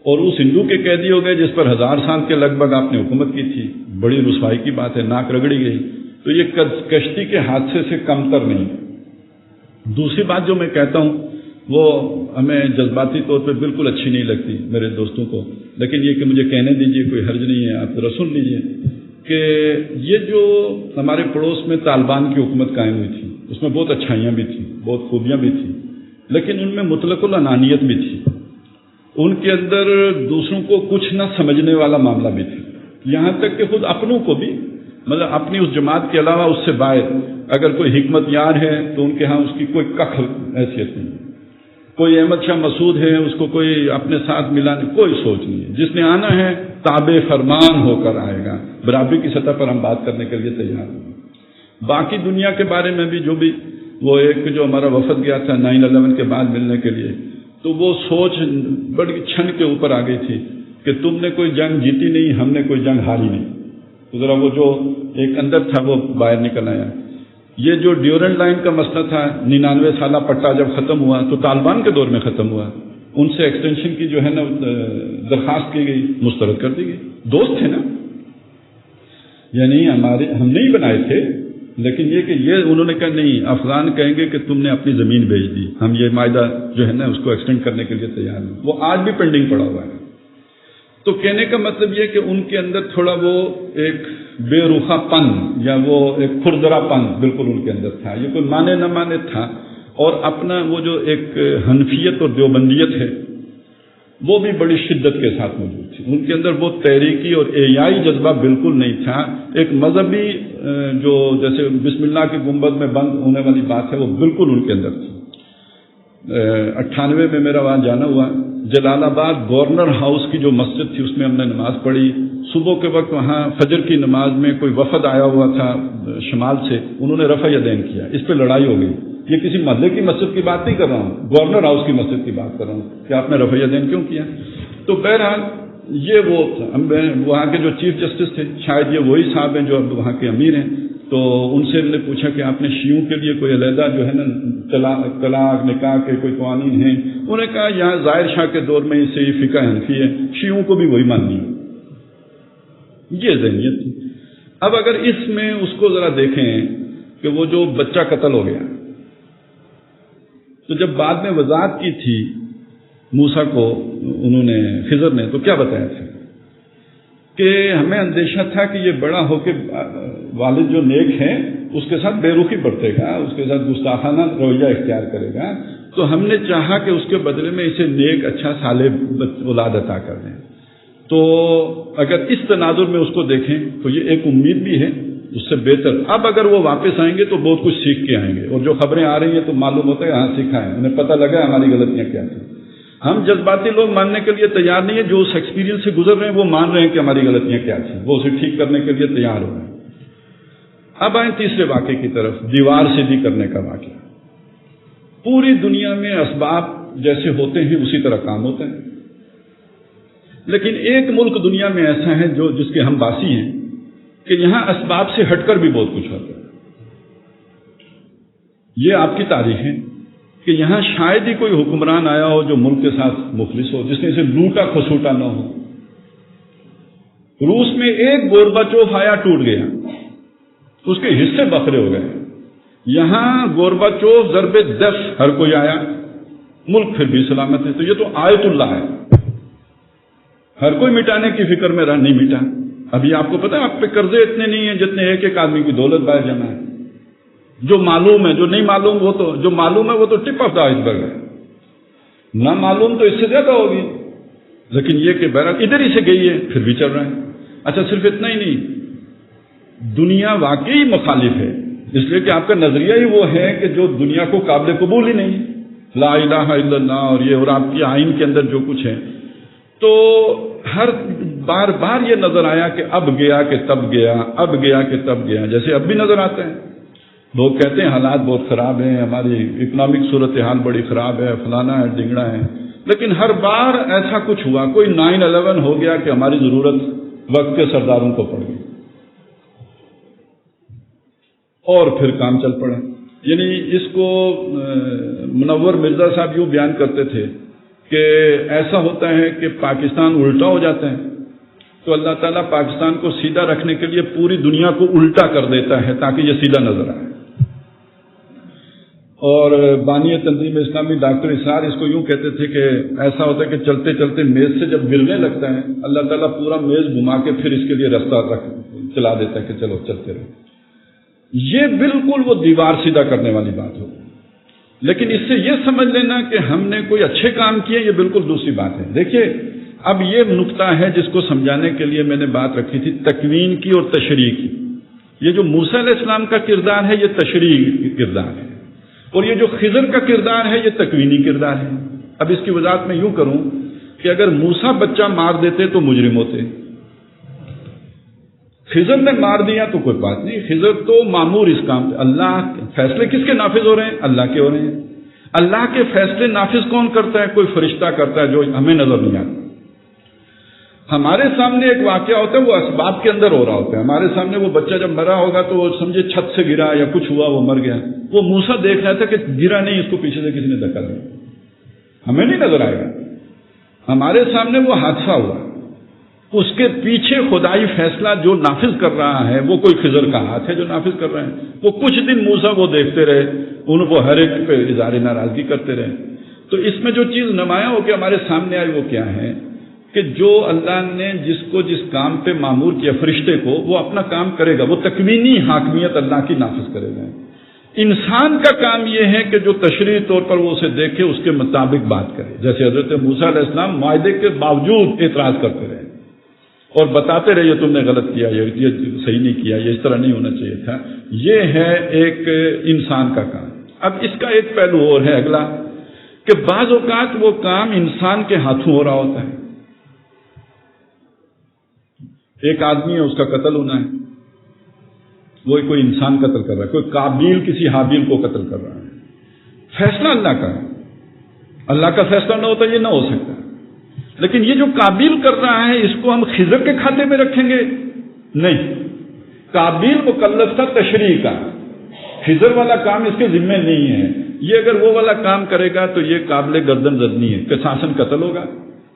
اور اس ہندو کے قیدی ہو گئے جس پر 1000 سال کے لگ بھگ آپ نے حکومت کی تھی. بڑی رسوائی کی بات ہے، ناک رگڑی گئی. تو یہ کشتی کے حادثے سے کم تر نہیں. دوسری بات جو میں کہتا ہوں وہ ہمیں جذباتی طور پہ بالکل اچھی نہیں لگتی میرے دوستوں کو، لیکن یہ کہ مجھے کہنے دیجئے، کوئی حرج نہیں ہے، آپ ذرا سن لیجئے کہ یہ جو ہمارے پڑوس میں طالبان کی حکومت قائم ہوئی تھی، اس میں بہت اچھائیاں بھی تھیں، بہت خوبیاں بھی تھیں، لیکن ان میں مطلق الانانیت بھی تھی. ان کے اندر دوسروں کو کچھ نہ سمجھنے والا معاملہ بھی تھا. یہاں تک کہ خود اپنوں کو بھی، مطلب اپنی اس جماعت کے علاوہ اس سے باہر اگر کوئی حکمت یار ہے تو ان کے ہاں اس کی کوئی کخ حیثیت نہیں. کوئی احمد شاہ مسعود ہے، اس کو کوئی اپنے ساتھ ملانے کوئی سوچ نہیں ہے. جس نے آنا ہے تابع فرمان ہو کر آئے گا. برابری کی سطح پر ہم بات کرنے کے لیے تیار ہیں. باقی دنیا کے بارے میں بھی جو بھی وہ ایک جو ہمارا وفد گیا تھا 9/11 کے بعد ملنے کے لیے، تو وہ سوچ بڑی چھن کے اوپر آ گئی تھی کہ تم نے کوئی جنگ جیتی نہیں، ہم نے کوئی جنگ ہاری نہیں. تو ذرا وہ جو ایک اندر تھا وہ باہر نکل آیا. یہ جو ڈیورنٹ لائن کا مسئلہ تھا 99 سالہ پٹا جب ختم ہوا تو طالبان کے دور میں ختم ہوا، ان سے ایکسٹینشن کی جو ہے نا درخواست کی گئی، مسترد کر دی گئی. دوست تھے نا، یعنی ہم نہیں بنائے تھے، لیکن یہ کہ یہ انہوں نے کہا نہیں، افغان کہیں گے کہ تم نے اپنی زمین بیچ دی، ہم یہ معاہدہ جو ہے نا اس کو ایکسٹینڈ کرنے کے لیے تیار ہیں. وہ آج بھی پینڈنگ پڑا ہوا ہے. تو کہنے کا مطلب یہ کہ ان کے اندر تھوڑا وہ ایک بے روخا پن یا وہ ایک کھردرا پن بالکل ان کے اندر تھا. یہ کوئی مانے نہ مانے تھا. اور اپنا وہ جو ایک حنفیت اور دیوبندیت ہے وہ بھی بڑی شدت کے ساتھ موجود تھی. ان کے اندر وہ تحریکی اور احیائی جذبہ بالکل نہیں تھا. ایک مذہبی جو جیسے بسم اللہ کی گنبد میں بند ہونے والی بات ہے وہ بالکل ان کے اندر تھی. 98 میں میرا وہاں جانا ہوا. جلال آباد گورنر ہاؤس کی جو مسجد تھی اس میں ہم نے نماز پڑھی. صبح کے وقت وہاں فجر کی نماز میں کوئی وفد آیا ہوا تھا شمال سے، انہوں نے رفع یدین کیا. اس پہ لڑائی ہو گئی. یہ کسی محلے کی مسجد کی بات نہیں کر رہا ہوں، گورنر ہاؤس کی مسجد کی بات کر رہا ہوں کہ آپ نے رفع یدین کیوں کیا. تو بہرحال یہ وہ وہاں کے جو چیف جسٹس تھے، شاید یہ وہی صاحب ہیں جو اب وہاں کے امیر ہیں. تو ان سے ہم نے پوچھا کہ آپ نے شیعوں کے لیے کوئی علیحدہ جو ہے نا طلاق نکاح کے کوئی قوانین ہیں؟ انہوں نے کہا یہاں ظاہر شاہ کے دور میں سے یہ فقہ حنفی ہے، شیعوں کو بھی وہی ماننی ہے. یہ ذہنیت تھی. اب اگر اس میں اس کو ذرا دیکھیں کہ وہ جو بچہ قتل ہو گیا، تو جب بعد میں وضاحت کی تھی موسیٰ کو انہوں نے، خضر نے، تو کیا بتایا تھا کہ ہمیں اندیشہ تھا کہ یہ بڑا ہو کے والد جو نیک ہیں اس کے ساتھ بے رخی برتے گا، اس کے ساتھ گستاخانہ رویہ اختیار کرے گا، تو ہم نے چاہا کہ اس کے بدلے میں اسے نیک اچھا صالح اولاد عطا کر دیں. تو اگر اس تناظر میں اس کو دیکھیں تو یہ ایک امید بھی ہے اس سے بہتر. اب اگر وہ واپس آئیں گے تو بہت کچھ سیکھ کے آئیں گے، اور جو خبریں آ رہی ہیں تو معلوم ہوتا ہے ہاں سیکھا ہے، انہیں پتہ لگا ہے ہماری غلطیاں کیا تھیں. ہم جذباتی لوگ ماننے کے لیے تیار نہیں ہیں، جو اس ایکسپیرینس سے گزر رہے ہیں وہ مان رہے ہیں کہ ہماری غلطیاں کیا تھیں، وہ اسے ٹھیک کرنے کے لیے تیار ہو رہے ہیں. اب آئیں تیسرے واقعے کی طرف، دیوار سیدھی کرنے کا واقعہ. پوری دنیا میں اسباب جیسے ہوتے ہیں اسی طرح کام ہوتا ہے، لیکن ایک ملک دنیا میں ایسا ہے جس کے ہم باسی ہیں کہ یہاں اسباب سے ہٹ کر بھی بہت کچھ ہوتا ہے. یہ آپ کی تاریخ ہے کہ یہاں شاید ہی کوئی حکمران آیا ہو جو ملک کے ساتھ مخلص ہو، جس نے اسے لوٹا کھسوٹا نہ ہو. روس میں ایک گورباچوف آیا، ٹوٹ گیا، اس کے حصے بکھرے ہو گئے. یہاں گورباچوف ضرب دف ہر کوئی آیا، ملک پھر بھی سلامت ہے. تو یہ تو آیت اللہ ہے. ہر کوئی مٹانے کی فکر میں رہا، نہیں مٹا. ابھی آپ کو پتا ہے آپ پہ قرضے اتنے نہیں ہیں جتنے ایک ایک آدمی کی دولت باہر جمع ہے. جو معلوم ہے، جو نہیں معلوم وہ تو، جو معلوم ہے وہ تو ٹپ آف دا آئس برگ ہے، نہ معلوم تو اس سے زیادہ ہوگی. لیکن یہ کہ بہرحال ادھر ہی سے گئی ہے، پھر بھی چل رہا ہے. اچھا صرف اتنا ہی نہیں، دنیا واقعی مخالف ہے، اس لیے کہ آپ کا نظریہ ہی وہ ہے کہ جو دنیا کو قابل قبول ہی نہیں، لا الہ الا اللہ اور یہ، اور آپ کی آئین کے اندر جو کچھ ہے. تو ہر بار بار یہ نظر آیا کہ اب گیا کہ تب گیا، اب گیا کہ تب گیا، جیسے اب بھی نظر آتا ہے. لوگ کہتے ہیں حالات بہت خراب ہیں، ہماری اکنامک صورتحال بڑی خراب ہے، فلانا ہے، ڈنگڑا ہے، لیکن ہر بار ایسا کچھ ہوا. کوئی 9/11 ہو گیا کہ ہماری ضرورت وقت کے سرداروں کو پڑ گئی اور پھر کام چل پڑا. یعنی اس کو منور مرزا صاحب یوں بیان کرتے تھے کہ ایسا ہوتا ہے کہ پاکستان الٹا ہو جاتا ہے تو اللہ تعالیٰ پاکستان کو سیدھا رکھنے کے لیے پوری دنیا کو الٹا کر دیتا ہے تاکہ یہ سیدھا نظر آئے. اور بانی تنظیم اسلامی ڈاکٹر اسرار اس کو یوں کہتے تھے کہ ایسا ہوتا ہے کہ چلتے چلتے میز سے جب گرنے لگتا ہے اللہ تعالیٰ پورا میز گھما کے پھر اس کے لیے رستہ چلا دیتا ہے کہ چلو چلتے رہو. یہ بالکل وہ دیوار سیدھا کرنے والی بات ہوتی ہے. لیکن اس سے یہ سمجھ لینا کہ ہم نے کوئی اچھے کام کیے، یہ بالکل دوسری بات ہے. دیکھیے اب یہ نقطہ ہے جس کو سمجھانے کے لیے میں نے بات رکھی تھی تکوین کی اور تشریح کی. یہ جو موسیٰ علیہ السلام کا کردار ہے یہ تشریح کردار ہے، اور یہ جو خضر کا کردار ہے یہ تکوینی کردار ہے. اب اس کی وضاحت میں یوں کروں کہ اگر موسیٰ بچہ مار دیتے تو مجرم ہوتے، خضر نے مار دیا تو کوئی بات نہیں، خضر تو معمور اس کام، اللہ فیصلے کس کے نافذ ہو رہے ہیں؟ اللہ کے ہو رہے ہیں۔ اللہ کے فیصلے نافذ کون کرتا ہے؟ کوئی فرشتہ کرتا ہے جو ہمیں نظر نہیں آتا۔ ہمارے سامنے ایک واقعہ ہوتا ہے، وہ اسباب کے اندر ہو رہا ہوتا ہے، ہمارے سامنے وہ بچہ جب مرا ہوگا تو وہ سمجھے چھت سے گرا یا کچھ ہوا، وہ مر گیا، وہ موسیٰ دیکھ رہا تھا کہ گرا نہیں، اس کو پیچھے سے کسی نے دھکا دیا، ہمیں نہیں نظر آئے گا۔ ہمارے سامنے وہ حادثہ ہوا، اس کے پیچھے خدائی فیصلہ جو نافذ کر رہا ہے وہ کوئی خضر کا ہاتھ ہے جو نافذ کر رہے ہیں۔ وہ کچھ دن موسیٰ وہ دیکھتے رہے، ان کو ہر ایک پہ اظہار ناراضگی کرتے رہے۔ تو اس میں جو چیز نمایاں ہو کے ہمارے سامنے آئی وہ کیا ہے کہ جو اللہ نے جس کام پہ معمور کیا فرشتے کو، وہ اپنا کام کرے گا، وہ تکوینی حاکمیت اللہ کی نافذ کرے گا۔ انسان کا کام یہ ہے کہ جو تشریعی طور پر وہ اسے دیکھے اس کے مطابق بات کرے، جیسے حضرت موسیٰ علیہ السلام معاہدے کے باوجود اعتراض کرتے رہے اور بتاتے رہے یہ تم نے غلط کیا، یہ صحیح نہیں کیا، یہ اس طرح نہیں ہونا چاہیے تھا۔ یہ ہے ایک انسان کا کام۔ اب اس کا ایک پہلو اور ہے اگلا کہ بعض اوقات وہ کام انسان کے ہاتھوں ہو رہا ہوتا ہے۔ ایک آدمی ہے، اس کا قتل ہونا ہے، وہ کوئی انسان قتل کر رہا ہے، کوئی قابیل کسی حابیل کو قتل کر رہا ہے، فیصلہ اللہ کا ہے، اللہ کا فیصلہ نہ ہوتا یہ نہ ہو سکتا۔ لیکن یہ جو قابیل کر رہا ہے اس کو ہم خضر کے کھاتے میں رکھیں گے؟ نہیں، قابیل مکلف تھا تشریع کا، خضر والا کام اس کے ذمہ نہیں ہے۔ یہ اگر وہ والا کام کرے گا تو یہ قابل گردن زدنی ہے، قصاصاً قتل ہوگا،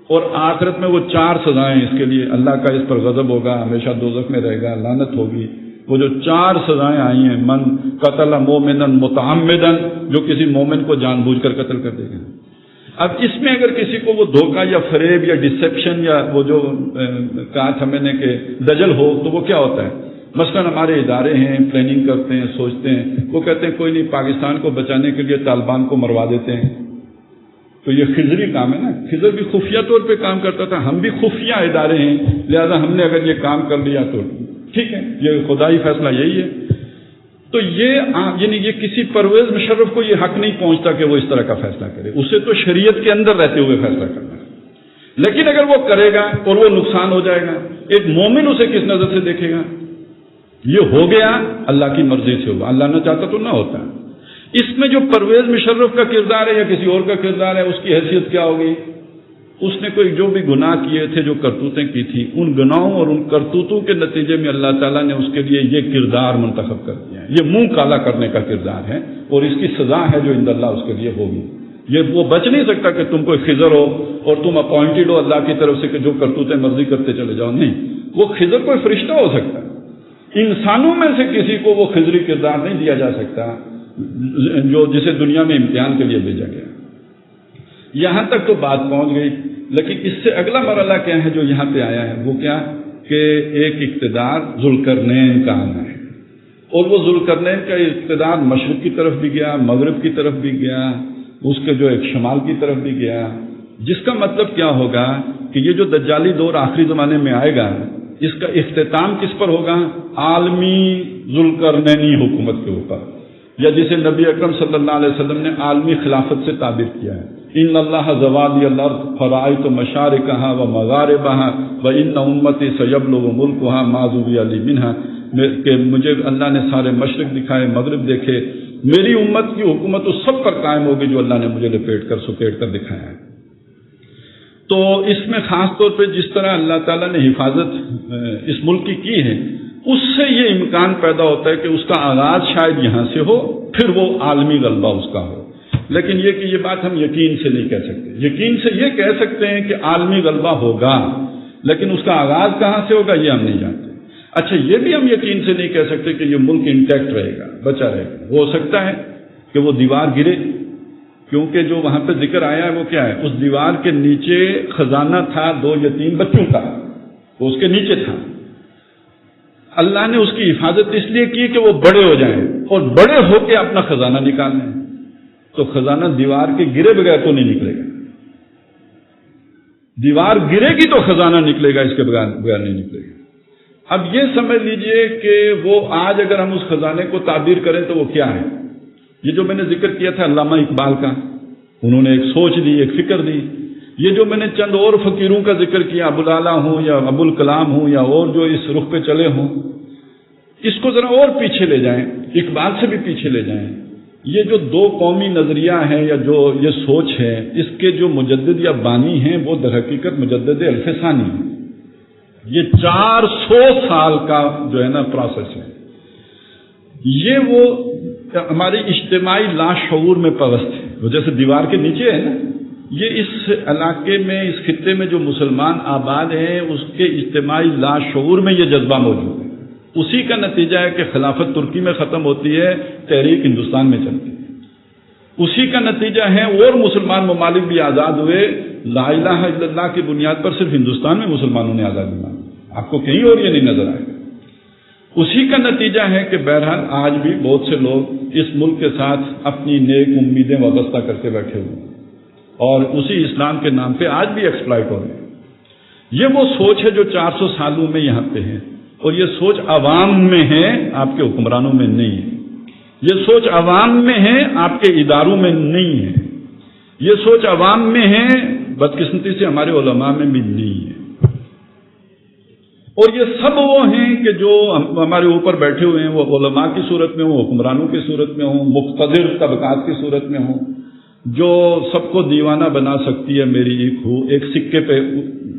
اور آخرت میں وہ 4 سزائیں اس کے لیے، اللہ کا اس پر غضب ہوگا، ہمیشہ دوزخ میں رہے گا، لعنت ہوگی۔ وہ جو 4 سزائیں آئی ہیں، من قتل مومنا متعمدا، جو کسی مومن کو جان بوجھ کر قتل کر دے گا۔ اب اس میں اگر کسی کو وہ دھوکہ یا فریب یا ڈسیپشن یا وہ جو کہا تھا میں نے کہ دجل ہو، تو وہ کیا ہوتا ہے؟ مثلا ہمارے ادارے ہیں، پلاننگ کرتے ہیں، سوچتے ہیں، وہ کہتے ہیں کوئی نہیں، پاکستان کو بچانے کے لیے طالبان کو مروا دیتے ہیں، تو یہ خضری کام ہے نا۔ خضر بھی خفیہ طور پہ کام کرتا تھا، ہم بھی خفیہ ادارے ہیں، لہذا ہم نے اگر یہ کام کر لیا تو ٹھیک ہے، یہ خدائی فیصلہ یہی ہے۔ تو یعنی یہ کسی پرویز مشرف کو یہ حق نہیں پہنچتا کہ وہ اس طرح کا فیصلہ کرے، اسے تو شریعت کے اندر رہتے ہوئے فیصلہ کرنا ہے۔ لیکن اگر وہ کرے گا اور وہ نقصان ہو جائے گا، ایک مومن اسے کس نظر سے دیکھے گا؟ یہ ہو گیا اللہ کی مرضی سے ہوگا، اللہ نہ چاہتا تو نہ ہوتا۔ اس میں جو پرویز مشرف کا کردار ہے یا کسی اور کا کردار ہے، اس کی حیثیت کیا ہوگی؟ اس نے کوئی جو بھی گناہ کیے تھے، جو کرتوتیں کی تھی، ان گناہوں اور ان کرتوتوں کے نتیجے میں اللہ تعالیٰ نے اس کے لیے یہ کردار منتخب کر دیا ہے، یہ منہ کالا کرنے کا کردار ہے، اور اس کی سزا ہے جو عند اللہ اس کے لیے ہوگی۔ یہ وہ بچ نہیں سکتا کہ تم کوئی خضر ہو اور تم اپوائنٹڈ ہو اللہ کی طرف سے کہ جو کرتوتیں مرضی کرتے چلے جاؤ، نہیں، وہ خضر کوئی فرشتہ ہو سکتا ہے۔ انسانوں میں سے کسی کو وہ خضری کردار نہیں دیا جا سکتا جو جسے دنیا میں امتحان کے لیے بھیجا گیا۔ یہاں تک تو بات پہنچ گئی، لیکن اس سے اگلا مرحلہ کیا ہے جو یہاں پہ آیا ہے؟ وہ کیا کہ ایک اقتدار ذوالقرنین کا آنا ہے، اور وہ ذوالقرنین کا اقتدار مشرق کی طرف بھی گیا، مغرب کی طرف بھی گیا، اس کے جو ایک شمال کی طرف بھی گیا، جس کا مطلب کیا ہوگا کہ یہ جو دجالی دور آخری زمانے میں آئے گا، اس کا اختتام کس پر ہوگا؟ عالمی ذوالقرنینی حکومت کے اوپر، یا جسے نبی اکرم صلی اللہ علیہ وسلم نے عالمی خلافت سے تعبیر کیا ہے، ان اللہ زوادی الارض فرائیت مشارقہا و مغاربہا و ان امتی سیبلغ ملکہا ما ذوی علی منہا، کہ مجھے اللہ نے سارے مشرق دکھائے، مغرب دیکھے، میری امت کی حکومت اس سب پر قائم ہوگی جو اللہ نے مجھے لپیٹ کر سکیٹ کر دکھایا ہے۔ تو اس میں خاص طور پہ جس طرح اللہ تعالیٰ نے حفاظت اس ملک کی ہے، اس سے یہ امکان پیدا ہوتا ہے کہ اس کا آغاز شاید یہاں سے ہو، پھر وہ عالمی غلبہ اس کا ہو۔ لیکن یہ کہ یہ بات ہم یقین سے نہیں کہہ سکتے۔ یقین سے یہ کہہ سکتے ہیں کہ عالمی غلبہ ہوگا، لیکن اس کا آغاز کہاں سے ہوگا یہ ہم نہیں جانتے۔ اچھا، یہ بھی ہم یقین سے نہیں کہہ سکتے کہ یہ ملک انٹیکٹ رہے گا، بچا رہے گا۔ ہو سکتا ہے کہ وہ دیوار گرے، کیونکہ جو وہاں پہ ذکر آیا ہے وہ کیا ہے؟ اس دیوار کے نیچے خزانہ تھا 2 یتیم بچوں کا، وہ اس کے نیچے تھا۔ اللہ نے اس کی حفاظت اس لیے کی کہ وہ بڑے ہو جائیں اور بڑے ہو کے اپنا خزانہ نکالیں، تو خزانہ دیوار کے گرے بغیر تو نہیں نکلے گا، دیوار گرے گی تو خزانہ نکلے گا، اس کے بغیر نہیں نکلے گا۔ اب یہ سمجھ لیجئے کہ وہ آج اگر ہم اس خزانے کو تعبیر کریں تو وہ کیا ہے؟ یہ جو میں نے ذکر کیا تھا علامہ اقبال کا، انہوں نے ایک سوچ دی، ایک فکر دی یہ جو میں نے چند اور فقیروں کا ذکر کیا، ابوالعلا ہوں یا ابوالکلام ہوں یا اور جو اس رخ پہ چلے ہوں، اس کو ذرا اور پیچھے لے جائیں، اقبال سے بھی پیچھے لے جائیں. یہ جو دو قومی نظریہ ہے یا جو یہ سوچ ہے، اس کے جو مجدد یا بانی ہیں وہ در حقیقت مجدد الف ثانی ہے. یہ 400 سال کا جو ہے نا پروسیس ہے. یہ وہ ہماری اجتماعی لاشعور میں پوست ہے، وہ جیسے دیوار کے نیچے ہے نا، یہ اس علاقے میں، اس خطے میں جو مسلمان آباد ہیں اس کے اجتماعی لاشعور میں یہ جذبہ موجود ہے. اسی کا نتیجہ ہے کہ خلافت ترکی میں ختم ہوتی ہے، تحریک ہندوستان میں چلتی ہے. اسی کا نتیجہ ہے اور مسلمان ممالک بھی آزاد ہوئے، لا الہ الا اللہ کی بنیاد پر صرف ہندوستان میں مسلمانوں نے آزادی مانگی. آپ کو کہیں اور یہ نہیں نظر آئے گا. اسی کا نتیجہ ہے کہ بہرحال آج بھی بہت سے لوگ اس ملک کے ساتھ اپنی نیک امیدیں وابستہ کر کے بیٹھے ہوئے ہیں اور اسی اسلام کے نام پہ آج بھی ایکسپلائٹ ہو رہے ہیں. یہ وہ سوچ ہے جو 400 سالوں میں یہاں پہ ہے، اور یہ سوچ عوام میں ہے، آپ کے حکمرانوں میں نہیں ہے. یہ سوچ عوام میں ہے، آپ کے اداروں میں نہیں ہے. یہ سوچ عوام میں ہے، بدقسمتی سے ہمارے علماء میں بھی نہیں ہے. اور یہ سب وہ ہیں کہ جو ہمارے اوپر بیٹھے ہوئے ہیں، وہ علماء کی صورت میں ہوں، حکمرانوں کی صورت میں ہوں، مقتدر طبقات کی صورت میں ہوں، جو سب کو دیوانہ بنا سکتی ہے. میری ایک سکے پہ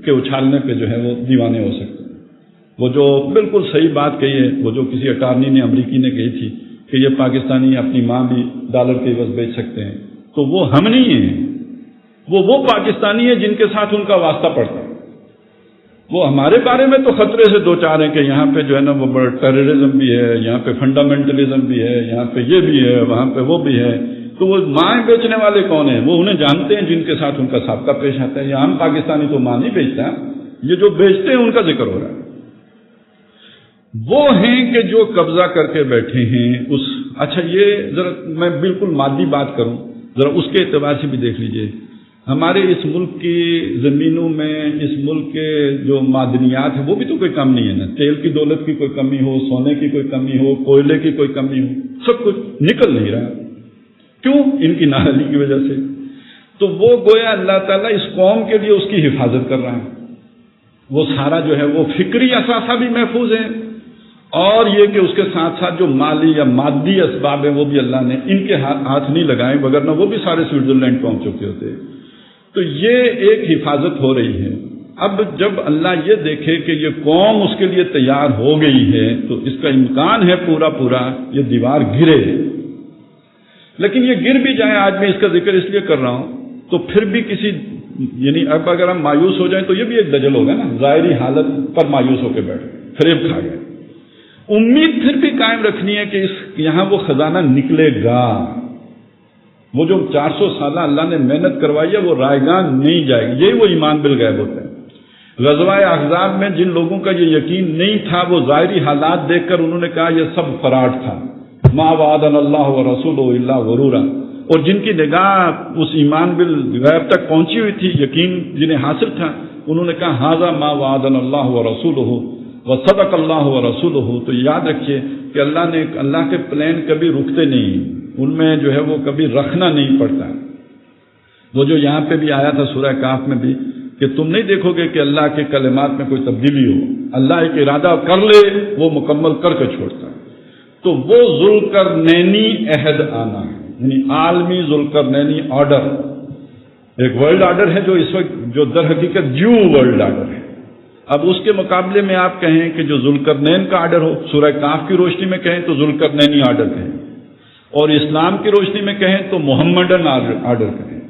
کے اچھالنے پہ جو ہے وہ دیوانے ہو سکتے ہیں. وہ جو بالکل صحیح بات کہی ہے، وہ جو کسی اٹارنی نے امریکی نے کہی تھی کہ یہ پاکستانی اپنی ماں بھی ڈالر کے عوض بیچ سکتے ہیں، تو وہ ہم نہیں ہیں. وہ پاکستانی ہیں جن کے ساتھ ان کا واسطہ پڑتا ہے. وہ ہمارے بارے میں تو خطرے سے دو چار ہیں کہ یہاں پہ جو ہے نا وہ بڑا ٹیررزم بھی ہے، یہاں پہ فنڈامنٹلزم بھی ہے، یہاں پہ یہ بھی ہے، وہاں پہ وہ بھی ہے. تو وہ مائیں بیچنے والے کون ہیں؟ وہ انہیں جانتے ہیں جن کے ساتھ ان کا سابقہ پیش آتا ہے. یہاں ہم پاکستانی تو ماں نہیں بیچتا، یہ جو بیچتے ہیں ان کا ذکر ہو رہا ہے. وہ ہیں کہ جو قبضہ کر کے بیٹھے ہیں اچھا یہ ذرا میں بالکل مادی بات کروں، ذرا اس کے اعتبار سے بھی دیکھ لیجئے. ہمارے اس ملک کی زمینوں میں، اس ملک کے جو معدنیات ہیں وہ بھی تو کوئی کم نہیں ہے نا. تیل کی دولت کی کوئی کمی ہو، سونے کی کوئی کمی ہو، کوئلے کی کوئی کمی ہو، سب کچھ نکل نہیں رہا. کیوں؟ ان کی نااہلی کی وجہ سے. تو وہ گویا اللہ تعالیٰ اس قوم کے لیے اس کی حفاظت کر رہا ہے. وہ سارا جو ہے وہ فکری اثاثہ بھی محفوظ ہے، اور یہ کہ اس کے ساتھ ساتھ جو مالی یا مادی اسباب ہیں وہ بھی اللہ نے ان کے ہاتھ نہیں لگائے، وگرنہ وہ بھی سارے سوئٹزرلینڈ پہنچ چکے ہوتے. تو یہ ایک حفاظت ہو رہی ہے. اب جب اللہ یہ دیکھے کہ یہ قوم اس کے لیے تیار ہو گئی ہے تو اس کا امکان ہے پورا یہ دیوار گرے. لیکن یہ گر بھی جائے، آج میں اس کا ذکر اس لیے کر رہا ہوں، تو پھر بھی یعنی اب اگر ہم مایوس ہو جائیں تو یہ بھی ایک دجل ہوگا نا، ظاہری حالت پر مایوس ہو کے بیٹھے، فریب کھا گئے. امید پھر بھی قائم رکھنی ہے کہ یہاں وہ خزانہ نکلے گا. وہ جو 400 سالہ اللہ نے محنت کروائی ہے وہ رائے گاں نہیں جائے گی. یہی وہ ایمان بالغیب ہوتا ہے. غزوہ احزاب میں جن لوگوں کا یہ یقین نہیں تھا، وہ ظاہری حالات دیکھ کر انہوں نے کہا یہ سب فراڈ تھا. ما وعدنا اللہ ورسولہ الا غرورا. اور جن کی نگاہ اس ایمان بالغیب تک پہنچی ہوئی تھی، یقین جنہیں حاصل تھا، انہوں نے کہا ھذا ما وعدنا اللہ ورسولہ وصدق اللہ ورسولہ. تو یاد رکھیے کہ اللہ کے پلان کبھی رکتے نہیں، ان میں جو ہے وہ کبھی رکھنا نہیں پڑتا. وہ جو یہاں پہ بھی آیا تھا سورہ کہف میں بھی کہ تم نہیں دیکھو گے کہ اللہ کے کلمات میں کوئی تبدیلی ہو. اللہ ایک ارادہ کر لے وہ مکمل کر کے چھوڑتا ہے. تو وہ ذوالقرنینی عہد آنا ہے، یعنی عالمی ذوالقرنینی آرڈر. ایک ورلڈ آرڈر ہے جو اس وقت جو در حقیقت ورلڈ آرڈر ہے. اب اس کے مقابلے میں آپ کہیں کہ جو ذوالقرنین کا آرڈر ہو، سورہ کہف کی روشنی میں کہیں تو ذوالقرنینی آرڈر کہیں، اور اسلام کی روشنی میں کہیں تو محمدن آرڈر کہیں،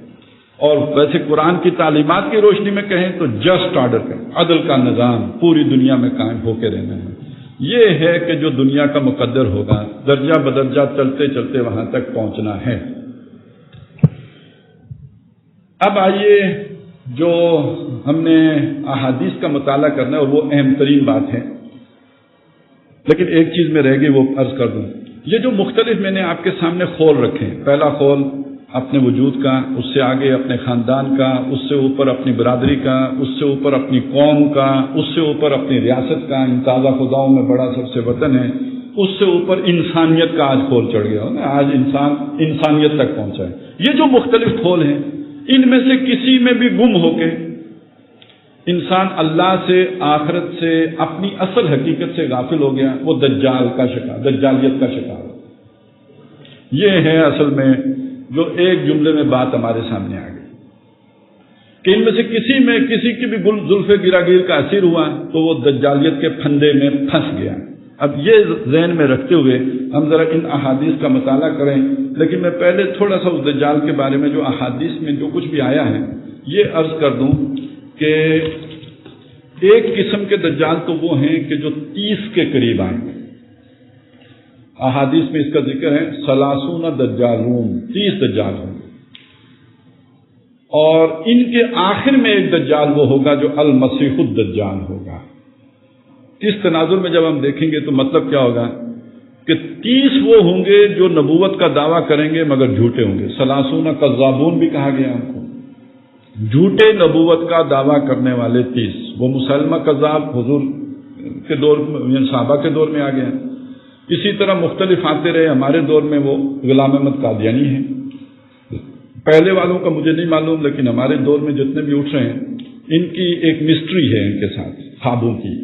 اور ویسے قرآن کی تعلیمات کی روشنی میں کہیں تو جسٹ آرڈر کہیں. عدل کا نظام پوری دنیا میں قائم ہو کے رہنا ہے. یہ ہے کہ جو دنیا کا مقدر ہوگا، درجہ بدرجہ چلتے چلتے وہاں تک پہنچنا ہے. اب آئیے جو ہم نے احادیث کا مطالعہ کرنا ہے، اور وہ اہم ترین بات ہے، لیکن ایک چیز میں رہ گئی وہ عرض کر دوں. یہ جو مختلف میں نے آپ کے سامنے خول رکھے، پہلا خول اپنے وجود کا، اس سے آگے اپنے خاندان کا، اس سے اوپر اپنی برادری کا، اس سے اوپر اپنی قوم کا، اس سے اوپر اپنی ریاست کا، ان تازہ خداؤں میں بڑا سب سے وطن ہے، اس سے اوپر انسانیت کا آج کھول چڑھ گیا، آج انسانیت تک پہنچا ہے. یہ جو مختلف کھول ہیں، ان میں سے کسی میں بھی گم ہو کے انسان اللہ سے، آخرت سے، اپنی اصل حقیقت سے غافل ہو گیا، وہ دجال کا شکار، دجالیت کا شکار ہو۔ یہ ہے اصل میں جو ایک جملے میں بات ہمارے سامنے آ گئی کہ ان میں سے کسی کی بھی زلف گراگیر کا اثر ہوا تو وہ دجالیت کے پھندے میں پھنس گیا۔ اب یہ ذہن میں رکھتے ہوئے ہم ذرا ان احادیث کا مطالعہ کریں، لیکن میں پہلے تھوڑا سا اس دجال کے بارے میں جو احادیث میں جو کچھ بھی آیا ہے یہ عرض کر دوں کہ ایک قسم کے دجال تو وہ ہیں کہ جو 30 کے قریب آئیں گے۔ احادیث میں اس کا ذکر ہے 30 دجالون، 30 دجال ہوں گے، اور ان کے آخر میں ایک دجال وہ ہوگا جو المسیح الدجال ہوگا۔ اس تناظر میں جب ہم دیکھیں گے تو مطلب کیا ہوگا کہ 30 وہ ہوں گے جو نبوت کا دعویٰ کریں گے مگر جھوٹے ہوں گے۔ 30 کذابون بھی کہا گیا ان کو، جھوٹے نبوت کا دعویٰ کرنے والے 30۔ وہ مسلمہ کذاب حضور کے دور میں، صحابہ کے دور میں آ گیا، اسی طرح مختلف آتے رہے۔ ہمارے دور میں وہ غلام احمد قادیانی ہیں، پہلے والوں کا مجھے نہیں معلوم، لیکن ہمارے دور میں جتنے بھی اٹھ رہے ہیں ان کی ایک مسٹری ہے ان کے ساتھ خوابوں کی،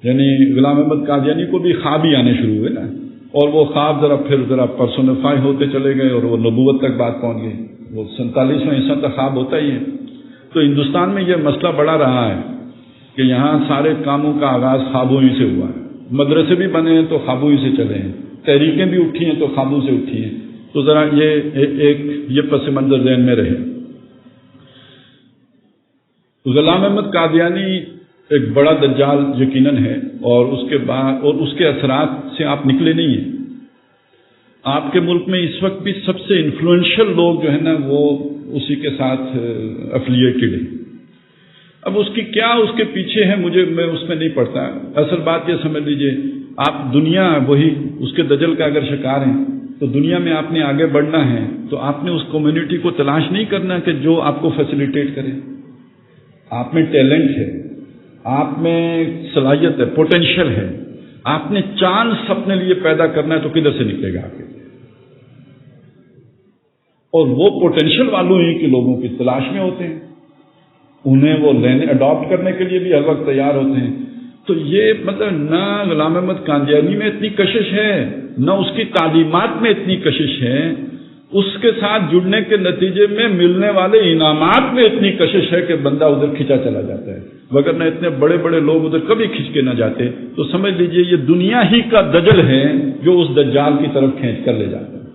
یعنی غلام احمد قادیانی کو بھی خواب ہی آنے شروع ہوئے نا، اور وہ خواب ذرا پرسونیفائی ہوتے چلے گئے اور وہ نبوت تک بات پہنچ گئی۔ وہ 47واں حصہ تک خواب ہوتا ہی ہے۔ تو ہندوستان میں یہ مسئلہ بڑا رہا ہے کہ یہاں سارے کاموں کا آغاز خوابوں ہی سے ہوا ہے، مدرسے بھی بنے ہیں تو خوابوں ہی سے چلے ہیں، تحریکیں بھی اٹھی ہیں تو خوابوں سے اٹھی ہیں۔ تو ذرا یہ پس منظر ذہن میں رہے۔ غلام احمد قادیانی ایک بڑا دجال یقیناً ہے، اور اس کے اثرات سے آپ نکلے نہیں ہیں۔ آپ کے ملک میں اس وقت بھی سب سے انفلوئنشل لوگ جو ہے نا وہ اسی کے ساتھ افیلیٹڈ ہیں۔ اب اس کے پیچھے ہے میں اس میں نہیں پڑتا۔ اصل بات یہ سمجھ لیجئے، آپ دنیا وہی اس کے دجل کا اگر شکار ہیں تو دنیا میں آپ نے آگے بڑھنا ہے تو آپ نے اس کمیونٹی کو تلاش نہیں کرنا کہ جو آپ کو فیسیلیٹیٹ کرے۔ آپ میں ٹیلنٹ ہے، آپ میں صلاحیت ہے، پوٹینشیل ہے، آپ نے چانس اپنے لیے پیدا کرنا ہے تو کدھر سے نکلے گا آپ کے لیے؟ اور وہ پوٹینشیل والوں ہی کے لوگوں کی تلاش میں ہوتے ہیں، انہیں وہ اڈاپٹ کرنے کے لیے بھی ہر وقت تیار ہوتے ہیں۔ تو یہ مطلب نہ غلام احمد قادیانی میں اتنی کشش ہے، نہ اس کی تعلیمات میں اتنی کشش ہے، اس کے ساتھ جڑنے کے نتیجے میں ملنے والے انعامات میں اتنی کشش ہے کہ بندہ ادھر کھینچا چلا جاتا ہے، وگرنہ اتنے بڑے بڑے لوگ ادھر کبھی کھینچ کے نہ جاتے۔ تو سمجھ لیجئے یہ دنیا ہی کا دجل ہے جو اس دجال کی طرف کھینچ کر لے جاتا ہے۔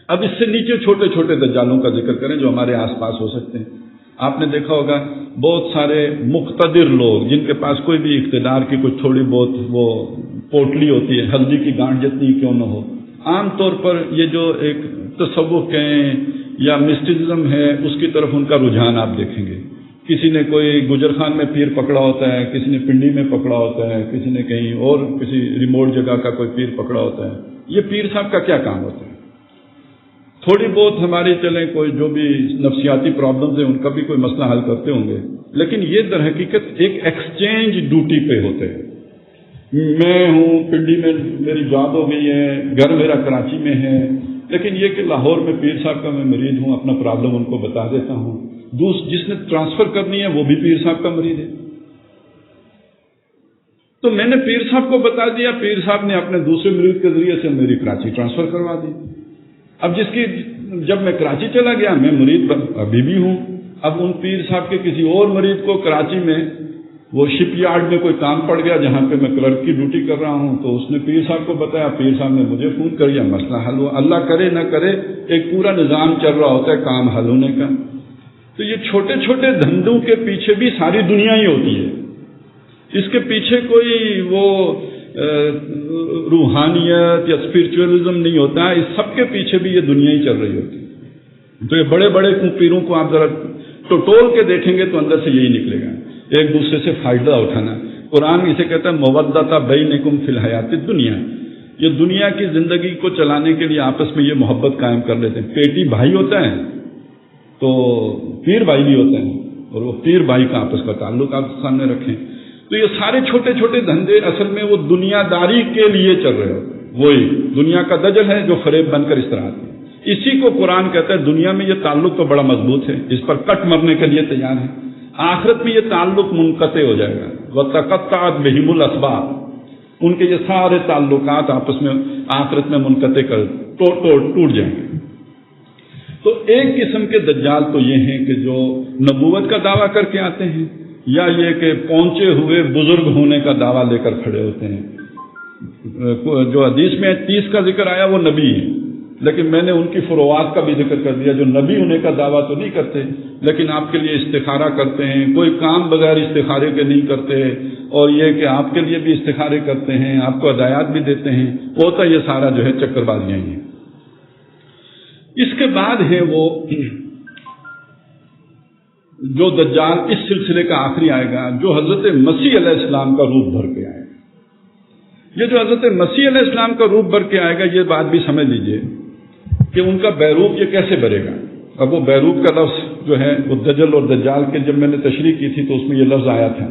اب اس سے نیچے چھوٹے چھوٹے دجالوں کا ذکر کریں جو ہمارے آس پاس ہو سکتے ہیں۔ آپ نے دیکھا ہوگا بہت سارے مقتدر لوگ جن کے پاس کوئی بھی اقتدار کی کوئی تھوڑی بہت وہ پوٹلی ہوتی ہے، ہلدی کی گانٹ جتنی کیوں نہ ہو، عام طور پر یہ جو ایک تصوف کہیں یا مسٹیزم ہے اس کی طرف ان کا رجحان آپ دیکھیں گے۔ کسی نے کوئی گجر خان میں پیر پکڑا ہوتا ہے، کسی نے پنڈی میں پکڑا ہوتا ہے، کسی نے کہیں اور کسی ریموٹ جگہ کا کوئی پیر پکڑا ہوتا ہے۔ یہ پیر صاحب کا کیا کام ہوتا ہے؟ تھوڑی بہت ہماری چلیں کوئی جو بھی نفسیاتی پرابلمز ہیں ان کا بھی کوئی مسئلہ حل کرتے ہوں گے، لیکن یہ در حقیقت ایک ایکسچینج ڈیوٹی پہ ہوتے ہیں۔ میں ہوں پنڈی میں، میری جاب ہو گئی ہے، گھر میرا کراچی میں ہے، لیکن یہ کہ لاہور میں پیر صاحب کا میں مریض ہوں، اپنا پرابلم ان کو بتا دیتا ہوں۔ جس نے ٹرانسفر کرنی ہے وہ بھی پیر صاحب کا مریض ہے، تو میں نے پیر صاحب کو بتا دیا، پیر صاحب نے اپنے دوسرے مریض کے ذریعے سے میری کراچی ٹرانسفر کروا دی۔ اب جب میں کراچی چلا گیا، میں مریض ابھی بھی ہوں، اب ان پیر صاحب کے کسی اور مریض کو کراچی میں وہ شپ یارڈ میں کوئی کام پڑ گیا جہاں پہ میں کلرک کی ڈیوٹی کر رہا ہوں، تو اس نے پیر صاحب کو بتایا، پیر صاحب نے مجھے فون کر دیا، مسئلہ حل ہوا۔ اللہ کرے نہ کرے ایک پورا نظام چل رہا ہوتا ہے کام حل ہونے کا۔ تو یہ چھوٹے چھوٹے دھندوں کے پیچھے بھی ساری دنیا ہی ہوتی ہے، اس کے پیچھے کوئی وہ روحانیت یا اسپرچوئلزم نہیں ہوتا ہے، اس سب کے پیچھے بھی یہ دنیا ہی چل رہی ہوتی ہے۔ تو یہ بڑے بڑے پیروں کو آپ ذرا ٹٹول کے دیکھیں گے تو اندر سے یہی نکلے گا، ایک دوسرے سے فائدہ اٹھانا۔ قرآن اسے کہتا ہے مودۃ بینکم فی الحیات الدنیا، یہ دنیا کی زندگی کو چلانے کے لیے آپس میں یہ محبت قائم کر لیتے ہیں۔ پیٹی بھائی ہوتا ہے تو پیر بھائی بھی ہوتے ہیں، اور وہ پیر بھائی کا آپس کا تعلق آپ سامنے رکھیں۔ تو یہ سارے چھوٹے چھوٹے دھندے اصل میں وہ دنیا داری کے لیے چل رہے ہوتے ہیں، وہی دنیا کا دجل ہے جو فریب بن کر اس طرح آتے ہیں۔ اسی کو قرآن کہتا ہے دنیا میں یہ تعلق تو بڑا مضبوط ہے، اس پر کٹ مرنے کے لیے تیار ہے، آخرت میں یہ تعلق منقطع ہو جائے گا، وَتَقَطَّعَتْ بِهِمُ الْأَسْبَابُ، ان کے یہ سارے تعلقات آپس میں آخرت میں منقطع ٹوٹ جائیں گے۔ تو ایک قسم کے دجال تو یہ ہیں کہ جو نبوت کا دعویٰ کر کے آتے ہیں، یا یہ کہ پہنچے ہوئے بزرگ ہونے کا دعویٰ لے کر کھڑے ہوتے ہیں۔ جو حدیث میں 30 کا ذکر آیا وہ نبی ہے، لیکن میں نے ان کی فروعات کا بھی ذکر کر دیا، جو نبی ہونے کا دعویٰ تو نہیں کرتے لیکن آپ کے لیے استخارہ کرتے ہیں، کوئی کام بغیر استخارے کے نہیں کرتے، اور یہ کہ آپ کے لیے بھی استخارے کرتے ہیں، آپ کو ہدایات بھی دیتے ہیں، ہوتا یہ سارا جو ہے چکر بازیاں ہی ہیں۔ اس کے بعد ہے وہ جو دجال اس سلسلے کا آخری آئے گا، جو حضرت مسیح علیہ السلام کا روپ بھر کے آئے گا۔ یہ جو حضرت مسیح علیہ السلام کا روپ بھر کے آئے گا، یہ بات بھی سمجھ لیجئے کہ ان کا بیروپ یہ کیسے بھرے گا۔ اب وہ بیروپ کا لفظ جو ہے وہ دجل اور دجال کے جب میں نے تشریح کی تھی تو اس میں یہ لفظ آیا تھا،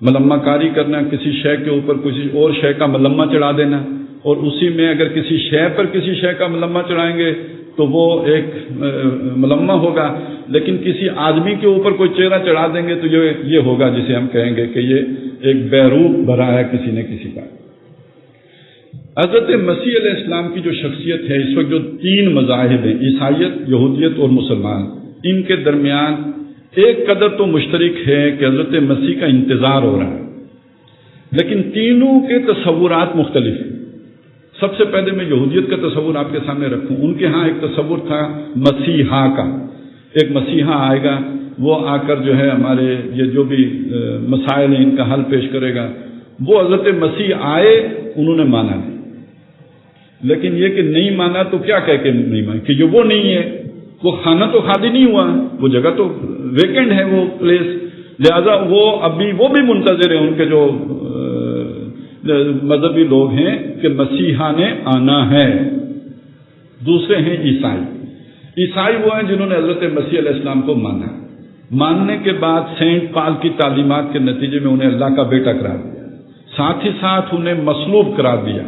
ملمہ کاری کرنا، کسی شے کے اوپر کسی اور شے کا ملمہ چڑھا دینا، اور اسی میں اگر کسی شے پر کسی شے کا ملمہ چڑھائیں گے تو وہ ایک ملمہ ہوگا، لیکن کسی آدمی کے اوپر کوئی چہرہ چڑھا دیں گے تو یہ ہوگا جسے ہم کہیں گے کہ یہ ایک بیروپ بھرا ہے کسی نے کسی کا۔ حضرت مسیح علیہ السلام کی جو شخصیت ہے، اس وقت جو 3 مذاہب ہیں، عیسائیت، یہودیت اور مسلمان، ان کے درمیان ایک قدر تو مشترک ہے کہ حضرت مسیح کا انتظار ہو رہا ہے، لیکن تینوں کے تصورات مختلف ہیں۔ سب سے پہلے میں یہودیت کا تصور آپ کے سامنے رکھوں۔ ان کے ہاں ایک تصور تھا مسیحا کا، ایک مسیحا آئے گا، وہ آ کر جو ہے ہمارے یہ جو بھی مسائل ہیں ان کا حل پیش کرے گا۔ وہ حضرت مسیح آئے، انہوں نے مانا نہیں، لیکن یہ کہ نہیں مانا تو کیا کہہ کے نہیں مانا کہ یہ وہ نہیں ہے، وہ کھانا تو خالی نہیں ہوا، وہ جگہ تو ویکنڈ ہے، وہ پلیس، لہذا وہ ابھی وہ بھی منتظر ہیں، ان کے جو مذہبی لوگ ہیں کہ مسیحا نے آنا ہے۔ دوسرے ہیں عیسائی۔ عیسائی وہ ہیں جنہوں نے حضرت مسیح علیہ السلام کو مانا، ماننے کے بعد سینٹ پال کی تعلیمات کے نتیجے میں انہیں اللہ کا بیٹا قرار دیا، ساتھ ہی ساتھ انہیں مصلوب قرار دیا،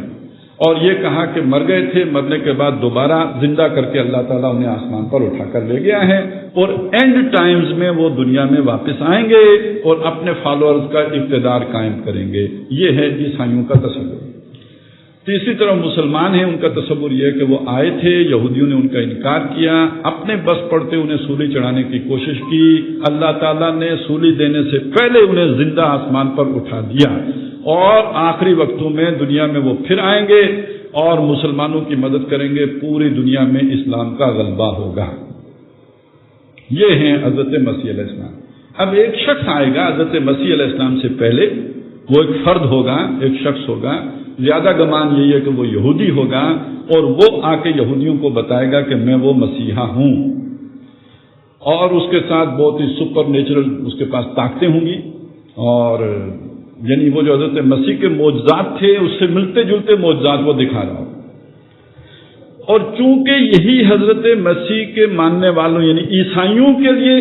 اور یہ کہا کہ مر گئے تھے، مرنے کے بعد دوبارہ زندہ کر کے اللہ تعالیٰ انہیں آسمان پر اٹھا کر لے گیا ہے، اور اینڈ ٹائمز میں وہ دنیا میں واپس آئیں گے اور اپنے فالوورز کا اقتدار قائم کریں گے۔ یہ ہے عیسائیوں کا تصور۔ تیسری طرف مسلمان ہیں، ان کا تصور یہ ہے کہ وہ آئے تھے، یہودیوں نے ان کا انکار کیا، اپنے بس پڑتے انہیں سولی چڑھانے کی کوشش کی، اللہ تعالیٰ نے سولی دینے سے پہلے انہیں زندہ آسمان پر اٹھا دیا، اور آخری وقتوں میں دنیا میں وہ پھر آئیں گے اور مسلمانوں کی مدد کریں گے، پوری دنیا میں اسلام کا غلبہ ہوگا۔ یہ ہیں حضرت مسیح علیہ السلام۔ اب ایک شخص آئے گا حضرت مسیح علیہ السلام سے پہلے، وہ ایک فرد ہوگا، ایک شخص ہوگا، زیادہ گمان یہی ہے کہ وہ یہودی ہوگا، اور وہ آ کے یہودیوں کو بتائے گا کہ میں وہ مسیحا ہوں، اور اس کے ساتھ بہت ہی سپر نیچرل اس کے پاس طاقتیں ہوں گی، اور یعنی وہ جو حضرت مسیح کے معجزات تھے اس سے ملتے جلتے معجزات وہ دکھا رہا ہو۔ اور چونکہ یہی حضرت مسیح کے ماننے والوں یعنی عیسائیوں کے لیے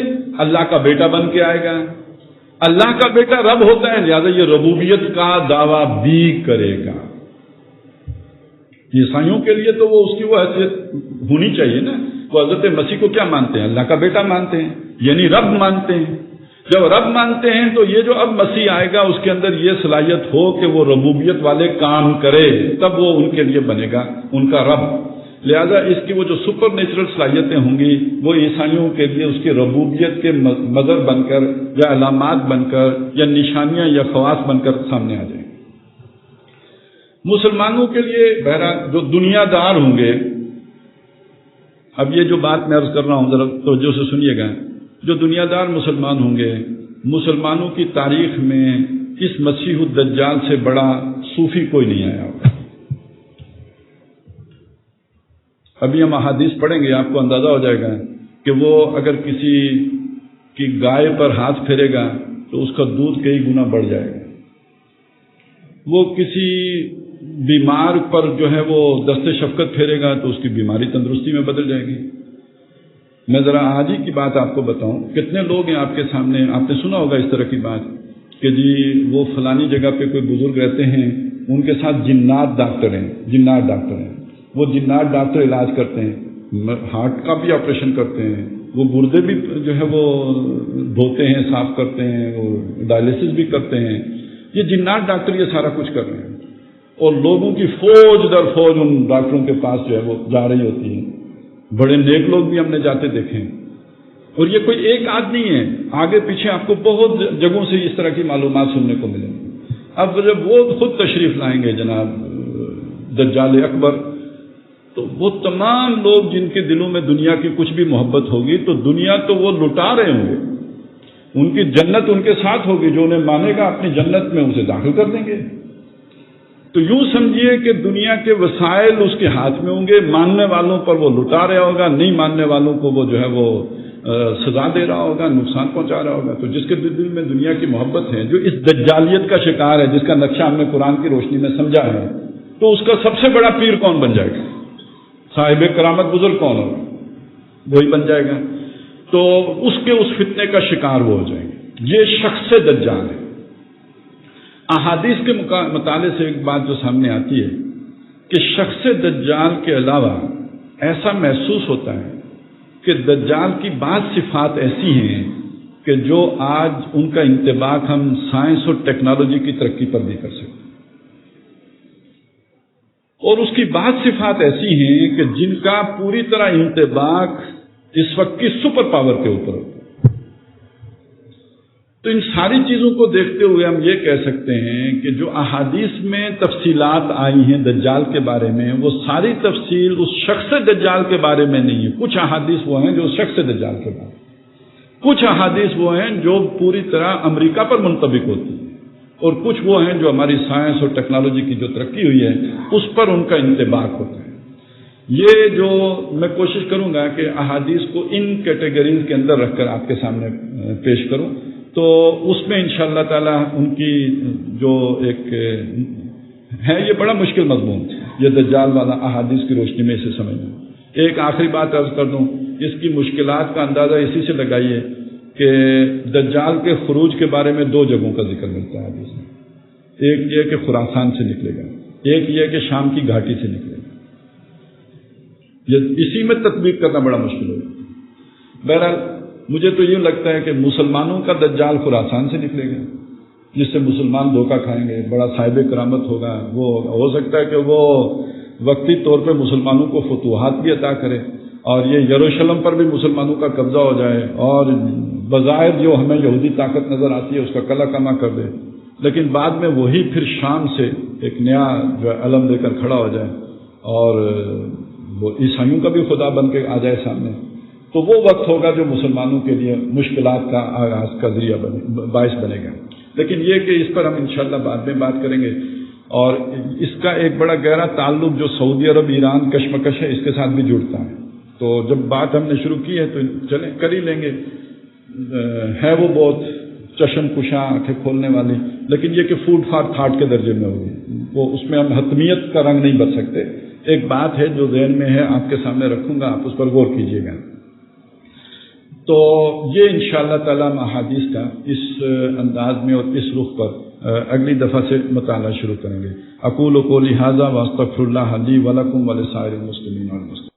اللہ کا بیٹا بن کے آئے گا، اللہ کا بیٹا رب ہوتا ہے، لہذا یہ ربوبیت کا دعویٰ بھی کرے گا۔ عیسائیوں کے لیے تو وہ اس کی وہ حیثیت ہونی چاہیے نا، وہ حضرت مسیح کو کیا مانتے ہیں؟ اللہ کا بیٹا مانتے ہیں، یعنی رب مانتے ہیں۔ جب رب مانتے ہیں تو یہ جو اب مسیح آئے گا اس کے اندر یہ صلاحیت ہو کہ وہ ربوبیت والے کام کرے، تب وہ ان کے لیے بنے گا ان کا رب۔ لہذا اس کی وہ جو سپر نیچرل صلاحیتیں ہوں گی وہ عیسائیوں کے لیے اس کی ربوبیت کے مظہر بن کر یا علامات بن کر یا نشانیاں یا خواص بن کر سامنے آ جائیں۔ مسلمانوں کے لیے بہرحال جو دنیا دار ہوں گے، اب یہ جو بات میں عرض کر رہا ہوں ذرا توجہ سے سنیے گا، جو دنیا دار مسلمان ہوں گے، مسلمانوں کی تاریخ میں اس مسیح الدجال سے بڑا صوفی کوئی نہیں آیا ہوگا۔ ابھی ہم احادیث پڑھیں گے، آپ کو اندازہ ہو جائے گا کہ وہ اگر کسی کی گائے پر ہاتھ پھیرے گا تو اس کا دودھ کئی گنا بڑھ جائے گا، وہ کسی بیمار پر جو ہے وہ دست شفقت پھیرے گا تو اس کی بیماری تندرستی میں بدل جائے گی۔ میں ذرا آج ہی کی بات آپ کو بتاؤں، کتنے لوگ ہیں آپ کے سامنے، آپ نے سنا ہوگا اس طرح کی بات کہ جی وہ فلانی جگہ پہ کوئی بزرگ رہتے ہیں، ان کے ساتھ جنات ڈاکٹر ہیں، وہ جنات ڈاکٹر علاج کرتے ہیں، ہارٹ کا بھی آپریشن کرتے ہیں، وہ گردے بھی جو ہے وہ دھوتے ہیں، صاف کرتے ہیں، وہ ڈائلیسس بھی کرتے ہیں. یہ جنات ڈاکٹر یہ سارا کچھ کر رہے ہیں، اور لوگوں کی فوج در فوج ان ڈاکٹروں کے پاس جو ہے وہ جا رہی ہوتی ہے. بڑے نیک لوگ بھی ہم نے جاتے دیکھے ہیں. اور یہ کوئی ایک آدمی ہے، آگے پیچھے آپ کو بہت جگہوں سے اس طرح کی معلومات سننے کو ملیں گی. اب جب وہ خود تشریف لائیں گے جناب دجال اکبر، تو وہ تمام لوگ جن کے دلوں میں دنیا کی کچھ بھی محبت ہوگی، تو دنیا تو وہ لٹا رہے ہوں گے، ان کی جنت ان کے ساتھ ہوگی، جو انہیں مانے گا اپنی جنت میں اسے داخل کر دیں گے. تو یوں سمجھیے کہ دنیا کے وسائل اس کے ہاتھ میں ہوں گے، ماننے والوں پر وہ لٹا رہا ہوگا، نہیں ماننے والوں کو وہ جو ہے وہ سزا دے رہا ہوگا، نقصان پہنچا رہا ہوگا. تو جس کے دل میں دنیا کی محبت ہے، جو اس دجالیت کا شکار ہے، جس کا نقشہ ہم نے قرآن کی روشنی میں سمجھا ہے، تو اس کا سب سے بڑا پیر کون بن جائے گا؟ صاحب کرامت بزرگ کون ہوگا؟ وہی بن جائے گا. تو اس کے اس فتنے کا شکار وہ ہو جائیں گے. یہ شخص دجال ہے. احادیث کے مطالعے سے ایک بات جو سامنے آتی ہے کہ شخص دجال کے علاوہ ایسا محسوس ہوتا ہے کہ دجال کی بعض صفات ایسی ہیں کہ جو آج ان کا انطباق ہم سائنس اور ٹیکنالوجی کی ترقی پر بھی کر سکتے ہیں، اور اس کی بعض صفات ایسی ہیں کہ جن کا پوری طرح انطباق اس وقت کی سپر پاور کے اوپر ہوتا ہے. تو ان ساری چیزوں کو دیکھتے ہوئے ہم یہ کہہ سکتے ہیں کہ جو احادیث میں تفصیلات آئی ہیں دجال کے بارے میں، وہ ساری تفصیل اس شخص دجال کے بارے میں نہیں ہے. کچھ احادیث وہ ہیں جو شخص دجال کے بارے میں، کچھ احادیث وہ ہیں جو پوری طرح امریکہ پر منطبق ہوتی ہیں، اور کچھ وہ ہیں جو ہماری سائنس اور ٹیکنالوجی کی جو ترقی ہوئی ہے اس پر ان کا انطباق ہوتا ہے. یہ جو میں کوشش کروں گا کہ احادیث کو ان کیٹیگریز کے اندر رکھ کر آپ کے سامنے پیش کروں، تو اس میں انشاءاللہ تعالی ان کی جو ایک ہے، یہ بڑا مشکل مضمون یہ دجال والا احادیث کی روشنی میں اسے سمجھنا. ایک آخری بات عرض کر دوں، اس کی مشکلات کا اندازہ اسی سے لگائیے کہ دجال کے خروج کے بارے میں 2 جگہوں کا ذکر ملتا ہے حدیث میں. ایک یہ کہ خراسان سے نکلے گا، ایک یہ کہ شام کی گھاٹی سے نکلے گا. یہ اسی میں تطبیق کرنا بڑا مشکل ہوگا. بہرحال مجھے تو یہ لگتا ہے کہ مسلمانوں کا دجال خراسان سے نکلے گا، جس سے مسلمان دھوکہ کھائیں گے، بڑا صاحب کرامت ہوگا. وہ ہو سکتا ہے کہ وہ وقتی طور پہ مسلمانوں کو فتوحات بھی عطا کرے، اور یہ یروشلم پر بھی مسلمانوں کا قبضہ ہو جائے، اور بظاہر جو ہمیں یہودی طاقت نظر آتی ہے اس کا کلا کما کر دے، لیکن بعد میں وہی پھر شام سے ایک نیا جو ہے علم لے کر کھڑا ہو جائے، اور وہ عیسائیوں کا بھی خدا بن کے آ جائے سامنے. تو وہ وقت ہوگا جو مسلمانوں کے لیے مشکلات کا آغاز کا ذریعہ باعث بنے گا. لیکن یہ کہ اس پر ہم انشاءاللہ بعد میں بات کریں گے. اور اس کا ایک بڑا گہرا تعلق جو سعودی عرب ایران کشمکش ہے اس کے ساتھ بھی جڑتا ہے. تو جب بات ہم نے شروع کی ہے تو چلیں کر ہی لیں گے. ہے وہ بہت چشم کشاں آنکھیں کھولنے والی، لیکن یہ کہ فوڈ فار تھاٹ کے درجے میں ہوگی، وہ اس میں ہم حتمیت کا رنگ نہیں بر سکتے. ایک بات ہے جو ذہن میں ہے، آپ کے سامنے رکھوں گا، آپ اس پر غور کیجیے گا. تو یہ انشاءاللہ تعالی احادیث کا اس انداز میں اور اس رخ پر اگلی دفعہ سے مطالعہ شروع کریں گے. اقول قولی ھذا واستغفر اللہ لی ولکم ولسائر المسلمین والمسلمات.